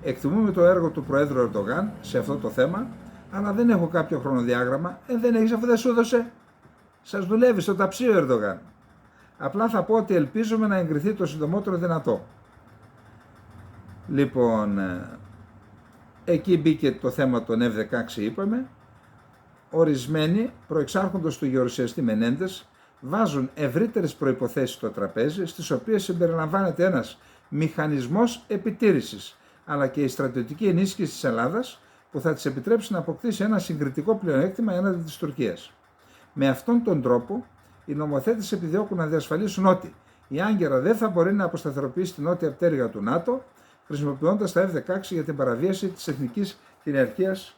Εκτιμούμε το έργο του Προέδρου Ερντογάν σε αυτό το θέμα, αλλά δεν έχω κάποιο χρονοδιάγραμμα. Δεν έχεις αφού δεν σου έδωσε. Σας δουλεύει στο ταψί ο Ερντογάν. Απλά θα πω ότι ελπίζουμε να εγκριθεί το συντομότερο δυνατό. Λοιπόν, εκεί μπήκε το θέμα των F-16 είπαμε. Ορισμένοι, προεξάρχοντος του γερουσιαστή Μενέντες, βάζουν ευρύτερες προϋποθέσεις στο τραπέζι, στις οποίες συμπεριλαμβάνεται ένας μηχανισμός επιτήρησης, αλλά και η στρατιωτική ενίσχυση της Ελλάδας, που θα της επιτρέψει να αποκτήσει ένα συγκριτικό πλεονέκτημα έναντι της Τουρκίας. Με αυτόν τον τρόπο, οι νομοθέτες επιδιώκουν να διασφαλίσουν ότι η Άγκυρα δεν θα μπορεί να αποσταθεροποιήσει την νότια πτέρυγα του ΝΑΤΟ, χρησιμοποιώντας τα F-16 για την παραβίαση της εθνικής κυριαρχίας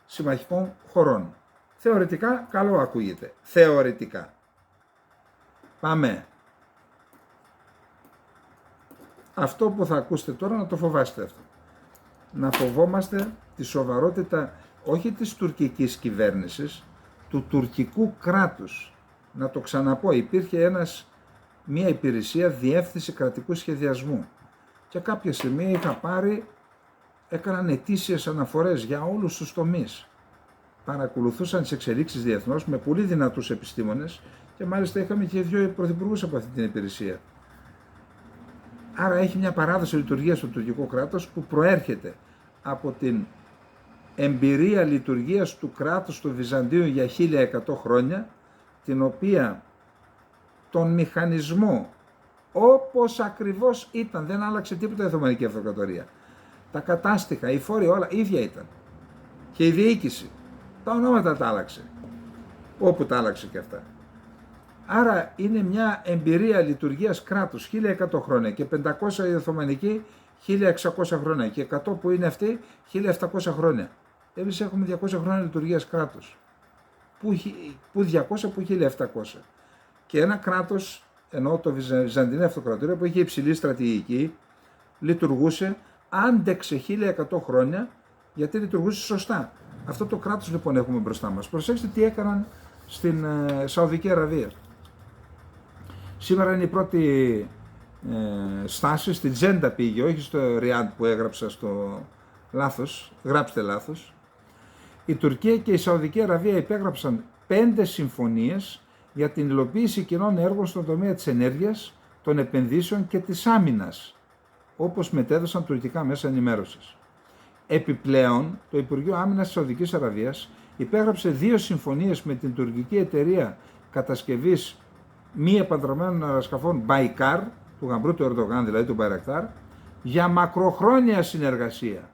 συμμαχικών χωρών. Θεωρητικά, καλό ακούγεται. Θεωρητικά. Πάμε. Αυτό που θα ακούσετε τώρα να το φοβάστε αυτό. Να φοβόμαστε τη σοβαρότητα όχι της τουρκικής κυβέρνησης, του τουρκικού κράτους. Να το ξαναπώ, υπήρχε μια υπηρεσία διεύθυνση κρατικού σχεδιασμού και κάποια στιγμή έκαναν ετήσιες αναφορές για όλους τους τομείς. Παρακολουθούσαν τις εξελίξεις διεθνώς με πολύ δυνατούς επιστήμονες και μάλιστα είχαμε και δύο πρωθυπουργούς από αυτή την υπηρεσία. Άρα έχει μια παράδοση λειτουργίας του τουρκικού κράτους που προέρχεται από την εμπειρία λειτουργίας του κράτους του Βυζαντίου για 1100 χρόνια, την οποία τον μηχανισμό όπως ακριβώς ήταν, δεν άλλαξε τίποτα η Οθωμανική Αυτοκρατορία. Τα κατάστοιχα, οι φόροι όλα ίδια ήταν. Και η διοίκηση, τα ονόματα τα άλλαξε, όπου τα άλλαξε και αυτά. Άρα είναι μια εμπειρία λειτουργίας κράτους 1100 χρόνια και 500 η Οθωμανική 1600 χρόνια και 100 που είναι αυτή 1700 χρόνια. Εμείς έχουμε 200 χρόνια λειτουργίας κράτους. Που 200 που 1700. Και ένα κράτος, ενώ το Βυζαντινή Αυτοκρατορία που είχε υψηλή στρατηγική, λειτουργούσε, άντεξε 1100 χρόνια γιατί λειτουργούσε σωστά. Αυτό το κράτος λοιπόν έχουμε μπροστά μας. Προσέξτε τι έκαναν στην Σαουδική Αραβία. Σήμερα είναι η πρώτη στάση, στην Τζέντα πήγε, όχι στο Ριάντ που έγραψα στο λάθος, γράψτε λάθος. Η Τουρκία και η Σαουδική Αραβία υπέγραψαν 5 συμφωνίες για την υλοποίηση κοινών έργων στον τομέα της ενέργειας, των επενδύσεων και της άμυνας, όπως μετέδωσαν τουρκικά μέσα ενημέρωσης. Επιπλέον, το Υπουργείο Άμυνας της Σαουδικής Αραβίας υπέγραψε 2 συμφωνίες με την τουρκική εταιρεία κατασκευής μη επανδρομένων αεροσκαφών Baykar, του γαμπρού του Ερντογάν, δηλαδή του Bayraktar, για μακροχρόνια συνεργασία.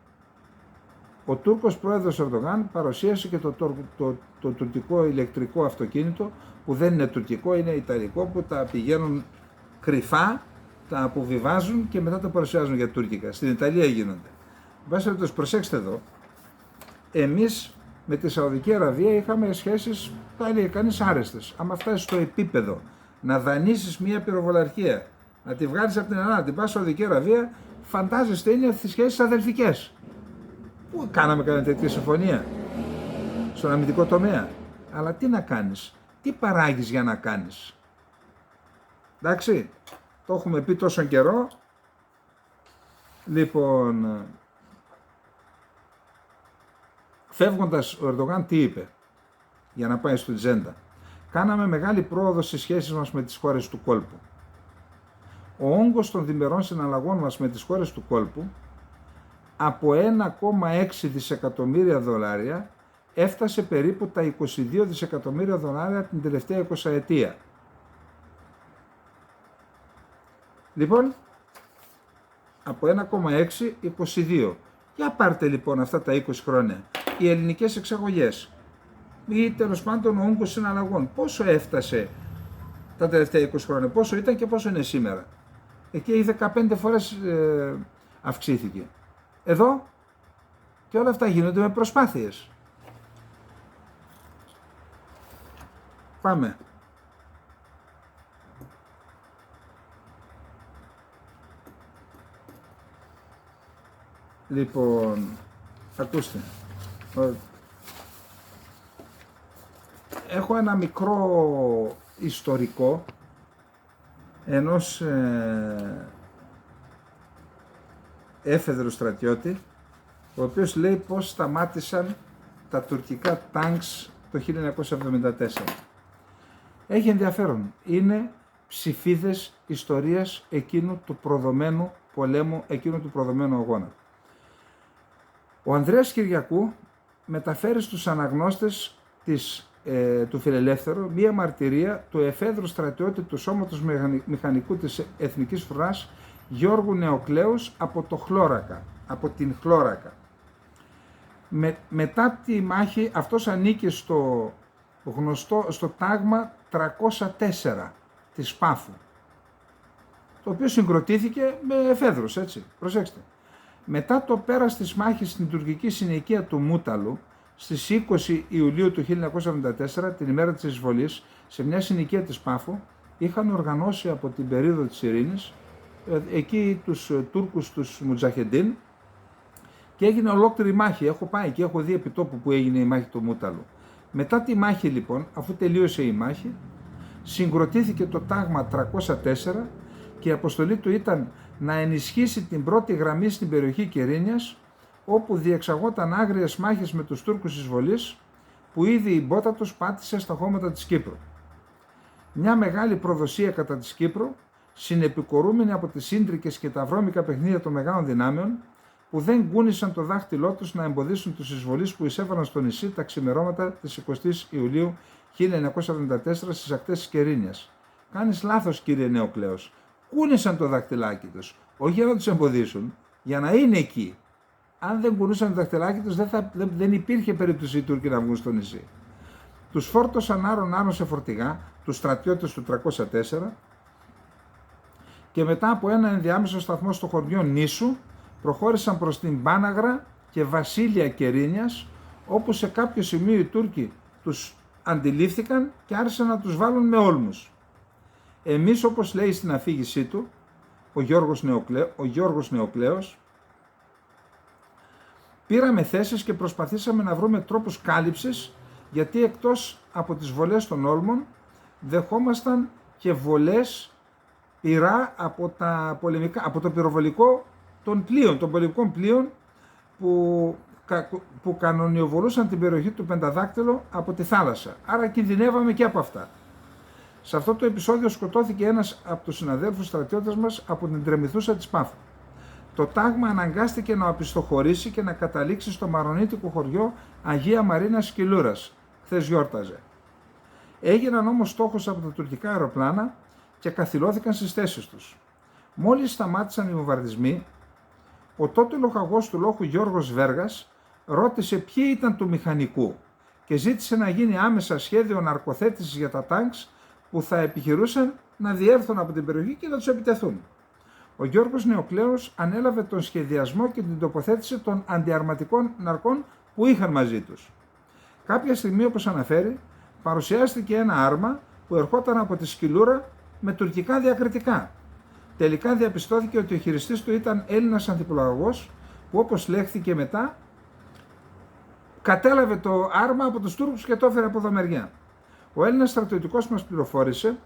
Ο Τούρκος πρόεδρος Ερντογάν παρουσίασε και το τουρκικό ηλεκτρικό αυτοκίνητο, που δεν είναι τουρκικό, είναι ιταλικό, που τα πηγαίνουν κρυφά, τα αποβιβάζουν και μετά τα παρουσιάζουν για τουρκικά. Στην Ιταλία γίνονται. Βάσιλος, προσέξτε εδώ, εμείς με τη Σαουδική Αραβία είχαμε σχέσεις, θα έλεγε κανείς, άρεστες. Άμα φτάσεις στο επίπεδο να δανείσεις μια πυροβολαρχία, να τη βγάλεις από την Ελλάδα, να την πας στη Σαουδική Αραβία, φαντάζεστε είναι τις σχέσεις αδελφικές. Πού κάναμε κανένα τέτοια συμφωνία στον αμυντικό τομέα. Αλλά τι να κάνεις, τι παράγεις για να κάνεις. Εντάξει, το έχουμε πει τόσο καιρό. Λοιπόν, φεύγοντας ο Ερντογάν τι είπε για να πάει στο Τζέντα. κάναμε μεγάλη πρόοδο στις σχέσεις μας με τις χώρες του κόλπου. Ο όγκος των διμερών συναλλαγών μας με τις χώρες του κόλπου από 1,6 δισεκατομμύρια δολάρια έφτασε περίπου τα 22 δισεκατομμύρια δολάρια την τελευταία 20ετία. Λοιπόν, από 1,6, 22. Για πάρτε λοιπόν αυτά τα 20 χρόνια. Οι ελληνικές εξαγωγές ή τέλος πάντων ο όγκος συναλλαγών, πόσο έφτασε τα τελευταία 20 χρόνια, πόσο ήταν και πόσο είναι σήμερα. Εκεί 15 φορές αυξήθηκε. Εδώ και όλα αυτά γίνονται με προσπάθειες. Πάμε. Λοιπόν, ακούστε. Έχω ένα μικρό ιστορικό ενός έφεδρου στρατιώτη, ο οποίος λέει πώς σταμάτησαν τα τουρκικά τάγκς το 1974. Έχει ενδιαφέρον. Είναι ψηφίδες ιστορίας εκείνου του προδομένου πολέμου, εκείνου του προδομένου αγώνα. Ο Ανδρέας Κυριακού μεταφέρει στους αναγνώστες του Φιλελεύθερου μία μαρτυρία του εφέδρου στρατιώτη του Σώματος Μηχανικού της Εθνικής Φρουράς Γιώργου Νεοκλέους από την Χλώρακα. Μετά τη μάχη αυτός ανήκε στο τάγμα 304 της Πάφου, το οποίο συγκροτήθηκε με εφέδρους, έτσι, προσέξτε. Μετά το πέρας της μάχης στην τουρκική συνοικία του Μούταλου, στις 20 Ιουλίου του 1974, την ημέρα της εισβολής, σε μια συνοικία της Πάφου, είχαν οργανώσει από την περίοδο της ειρήνης, εκεί τους Τούρκους, τους Μουτζαχεντίν, και έγινε ολόκληρη μάχη. Έχω πάει και έχω δει επί τόπου που έγινε η μάχη του Μούταλου. Μετά τη μάχη λοιπόν, αφού τελείωσε η μάχη, συγκροτήθηκε το τάγμα 304 και η αποστολή του ήταν να ενισχύσει την πρώτη γραμμή στην περιοχή Κερίνιας, όπου διεξαγόταν άγριες μάχες με τους Τούρκους εισβολής, που ήδη η μπότα τους πάτησε στα χώματα της Κύπρου. Μια μεγάλη προδοσία κατά της Κύπρου, συνεπικορούμενη από τις ίντρικες και τα βρώμικα παιχνίδια των μεγάλων δυνάμεων, που δεν κούνησαν το δάχτυλό τους να εμποδίσουν τους εισβολείς που εισέβαλαν στο νησί τα ξημερώματα της 20ης Ιουλίου 1974 στις ακτές της Κερίνιας. Κάνεις λάθος, κύριε Νεοκλέος. Κούνησαν το δαχτυλάκι τους, όχι για να τους εμποδίσουν, για να είναι εκεί. Αν δεν κουνούσαν το δαχτυλάκι τους, δεν υπήρχε περίπτωση οι Τούρκοι να βγουν στο νησί. Τους φόρτωσαν άρον-άρον σε φορτηγά, τους στρατιώτες του 304, και μετά από ένα ενδιάμεσο σταθμό στο χωριό Νήσου, προχώρησαν προς την Πάναγρα και Βασίλεια Κερίνιας, όπου σε κάποιο σημείο οι Τούρκοι τους αντιλήφθηκαν και άρχισαν να τους βάλουν με όλμους. Εμείς, όπως λέει στην αφήγησή του ο Γιώργος Νεοκλέος, πήραμε θέσεις και προσπαθήσαμε να βρούμε τρόπους κάλυψης, γιατί εκτός από τις βολές των όλμων δεχόμασταν και βολές πυρά από το πυροβολικό των πολεμικών πλοίων που κανονιοβολούσαν την περιοχή του Πενταδάκτυλο από τη θάλασσα. Άρα κινδυνεύαμε και από αυτά. Σε αυτό το επεισόδιο σκοτώθηκε ένας από τους συναδέλφους στρατιώτες μας από την Τρεμηθούσα της Πάφου. Το τάγμα αναγκάστηκε να οπισθοχωρήσει και να καταλήξει στο μαρονίτικο χωριό Αγία Μαρίνα Σκυλούρας. Χθες γιόρταζε. Έγιναν όμως στόχος από τα τουρκικά αεροπλάνα και καθυλώθηκαν στις θέσεις τους. Μόλις σταμάτησαν οι βομβαρδισμοί, ο τότε λοχαγός του λόχου Γιώργος Βέργας ρώτησε ποιοι ήταν του μηχανικού και ζήτησε να γίνει άμεσα σχέδιο ναρκοθέτησης για τα τάγκς που θα επιχειρούσαν να διέρθουν από την περιοχή και να τους επιτεθούν. Ο Γιώργος Νεοκλέος ανέλαβε τον σχεδιασμό και την τοποθέτηση των αντιαρματικών ναρκών που είχαν μαζί τους. Κάποια στιγμή, όπως αναφέρει, παρουσιάστηκε ένα άρμα που ερχόταν από τη Σκυλούρα με τουρκικά διακριτικά. Τελικά διαπιστώθηκε ότι ο χειριστής του ήταν Έλληνας ανθιπολαγωγός, που, όπως λέχθηκε μετά, κατέλαβε το άρμα από τους Τούρκους και το έφερε από εδώ μεριά. Ο Έλληνας στρατιωτικός μας πληροφόρησε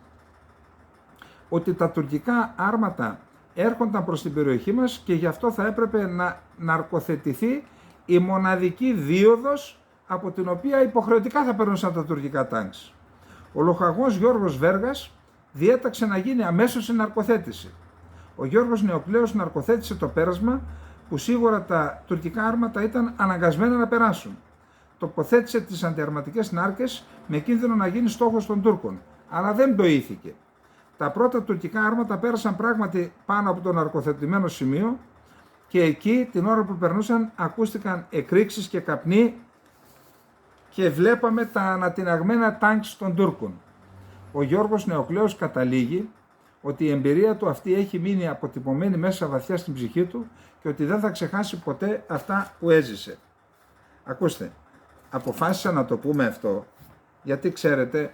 ότι τα τουρκικά άρματα έρχονταν προς την περιοχή μας και γι' αυτό θα έπρεπε να ναρκοθετηθεί η μοναδική δίωδος από την οποία υποχρεωτικά θα περνούσαν τα τουρκικά τάγκς. Ο λοχαγός Γιώργος Βέργας διέταξε να γίνει αμέσως η ναρκοθέτηση. Ο Γιώργος Νεοκλέος ναρκοθέτησε το πέρασμα που σίγουρα τα τουρκικά άρματα ήταν αναγκασμένα να περάσουν. Τοποθέτησε τις αντιαρματικές νάρκες με κίνδυνο να γίνει στόχος των Τούρκων, αλλά δεν πτωήθηκε. Τα πρώτα τουρκικά άρματα πέρασαν πράγματι πάνω από το ναρκοθετημένο σημείο και εκεί την ώρα που περνούσαν ακούστηκαν εκρήξεις και καπνοί και βλέπαμε τα ανατιναγμένα τάγκς των Τούρκων. Ο Γιώργος Νεοκλέος καταλήγει ότι η εμπειρία του αυτή έχει μείνει αποτυπωμένη μέσα βαθιά στην ψυχή του και ότι δεν θα ξεχάσει ποτέ αυτά που έζησε. Ακούστε, αποφάσισα να το πούμε αυτό γιατί ξέρετε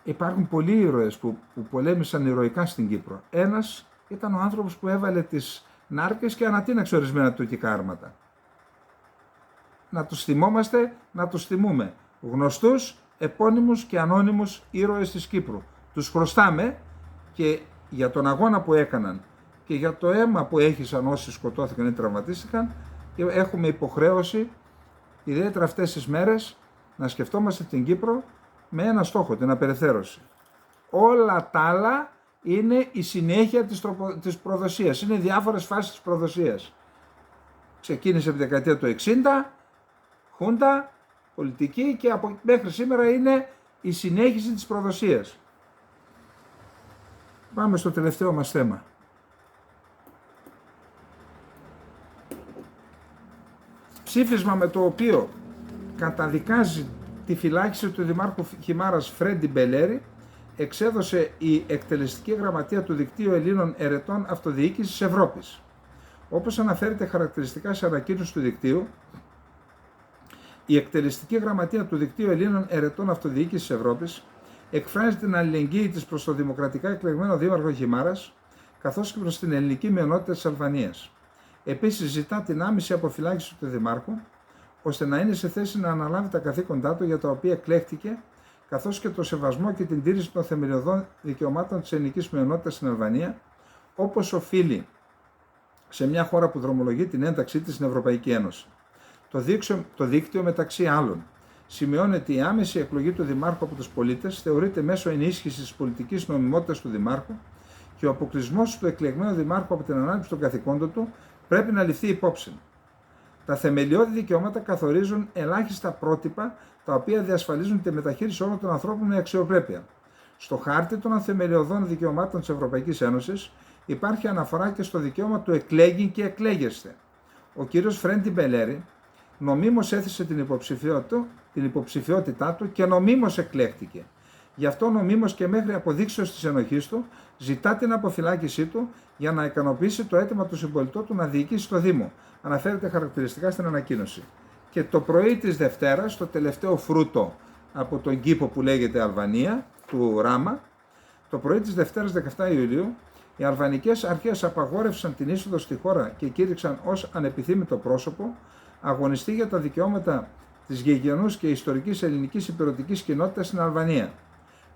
υπάρχουν πολλοί ήρωες που πολέμησαν ηρωικά στην Κύπρο. Ένας ήταν ο άνθρωπος που έβαλε τις νάρκες και ανατείναξε ορισμένα τουρκικά άρματα. Να τους θυμόμαστε, να τους θυμούμε. Γνωστούς, επώνυμους και ανώνυμους ήρωες της Κύπρου. Τους χρωστάμε και για τον αγώνα που έκαναν και για το αίμα που έχησαν όσοι σκοτώθηκαν ή τραυματίστηκαν και έχουμε υποχρέωση, ιδιαίτερα αυτές τις μέρες, να σκεφτόμαστε την Κύπρο με ένα στόχο, την απελευθέρωση. Όλα τα άλλα είναι η συνέχεια της προδοσίας, είναι διάφορες φάσεις της προδοσίας. Ξεκίνησε από τη δεκαετία του 60, χούντα, πολιτική και μέχρι σήμερα είναι η συνέχιση της προδοσίας. Πάμε στο τελευταίο μας θέμα. Ψήφισμα με το οποίο καταδικάζει τη φυλάκιση του Δημάρχου Χιμάρας Φρέντι Μπελέρη εξέδωσε η εκτελεστική γραμματεία του Δικτύου Ελλήνων Ερετών Αυτοδιοίκησης Ευρώπης. Όπως αναφέρεται χαρακτηριστικά σε ανακοίνωση του δικτύου, η εκτελεστική γραμματεία του Δικτύου Ελλήνων Ερετών Αυτοδιοίκησης Ευρώπης εκφράζει την αλληλεγγύη της προς το δημοκρατικά εκλεγμένο Δήμαρχο Χιμάρας, καθώς και προς την ελληνική μειονότητα της Αλβανίας. Επίσης, ζητά την άμεση αποφυλάκηση του Δημάρχου, ώστε να είναι σε θέση να αναλάβει τα καθήκοντά του για τα οποία εκλέχτηκε, καθώς και το σεβασμό και την τήρηση των θεμελιωδών δικαιωμάτων της ελληνικής μειονότητας στην Αλβανία, όπως οφείλει σε μια χώρα που δρομολογεί την ένταξή της στην Ευρωπαϊκή Ένωση. Το δίκτυο, μεταξύ άλλων, σημειώνει ότι η άμεση εκλογή του Δημάρχου από τους πολίτες θεωρείται μέσω ενίσχυσης της πολιτικής νομιμότητας του Δημάρχου και ο αποκλεισμός του εκλεγμένου Δημάρχου από την ανάληψη των καθηκόντων του πρέπει να ληφθεί υπόψη. Τα θεμελιώδη δικαιώματα καθορίζουν ελάχιστα πρότυπα τα οποία διασφαλίζουν τη μεταχείριση όλων των ανθρώπων με αξιοπρέπεια. Στο χάρτη των θεμελιωδών δικαιωμάτων της Ευρωπαϊκής Ένωσης υπάρχει αναφορά και στο δικαίωμα του εκλέγει και εκλέγεστε. Ο κύριος Φρέντι Μπελέρη νομίμως έθεσε την υποψηφιότητά του και νομίμως εκλέχτηκε. Γι' αυτό νομίμως και μέχρι αποδείξεως της ενοχής του ζητά την αποφυλάκησή του για να ικανοποιήσει το αίτημα του συμπολιτού του να διοικήσει το Δήμο. Αναφέρεται χαρακτηριστικά στην ανακοίνωση. Και το πρωί της Δευτέρας, το τελευταίο φρούτο από τον κήπο που λέγεται Αλβανία, του Ράμα, το πρωί της Δευτέρας 17 Ιουλίου, οι αλβανικές αρχές απαγόρευσαν την είσοδο στη χώρα και κήρυξαν ως ανεπιθύμητο πρόσωπο αγωνιστή για τα δικαιώματα της γηγενούς και ιστορικής ελληνικής υπηρετικής κοινότητας στην Αλβανία.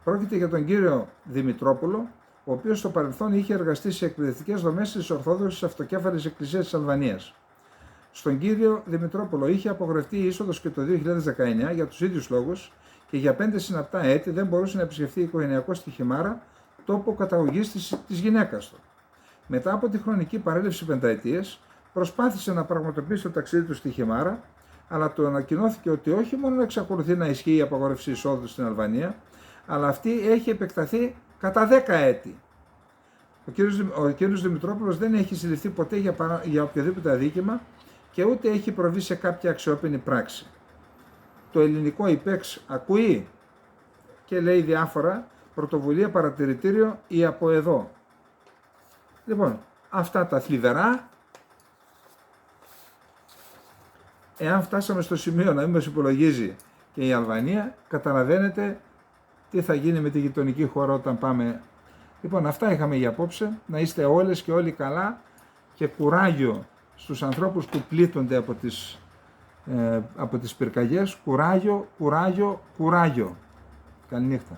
Πρόκειται για τον κύριο Δημητρόπουλο, ο οποίος στο παρελθόν είχε εργαστεί σε εκπαιδευτικές δομές της Ορθόδοξης Αυτοκέφαλης Εκκλησίας της Αλβανίας. Στον κύριο Δημητρόπουλο είχε απογορευτεί η είσοδος και το 2019 για τους ίδιους λόγους και για 5 συναπτά έτη δεν μπορούσε να επισκεφθεί οικογενειακό στη Χιμάρα, τόπο καταγωγής της γυναίκας του. Μετά από τη χρονική παρέλευση πενταετίες, προσπάθησε να πραγματοποιήσει το ταξίδι του στη Χιμάρα, αλλά του ανακοινώθηκε ότι όχι μόνο εξακολουθεί να ισχύει η απαγόρευση εισόδου στην Αλβανία, αλλά αυτή έχει επεκταθεί κατά 10 έτη. Ο κύριος Δημητρόπουλος δεν έχει συλληφθεί ποτέ για οποιοδήποτε αδίκημα και ούτε έχει προβεί σε κάποια αξιόπινη πράξη. Το ελληνικό ΙΠΕΞ ακούει και λέει διάφορα, πρωτοβουλία παρατηρητήριο ή από εδώ. Λοιπόν, αυτά τα θλιβερά. Εάν φτάσαμε στο σημείο να μην μας υπολογίζει και η Αλβανία, καταλαβαίνετε τι θα γίνει με τη γειτονική χώρα όταν πάμε. Λοιπόν, αυτά είχαμε για απόψε. Να είστε όλες και όλοι καλά και κουράγιο στους ανθρώπους που πλήττονται από τις πυρκαγιές. Κουράγιο, κουράγιο, κουράγιο. Καληνύχτα.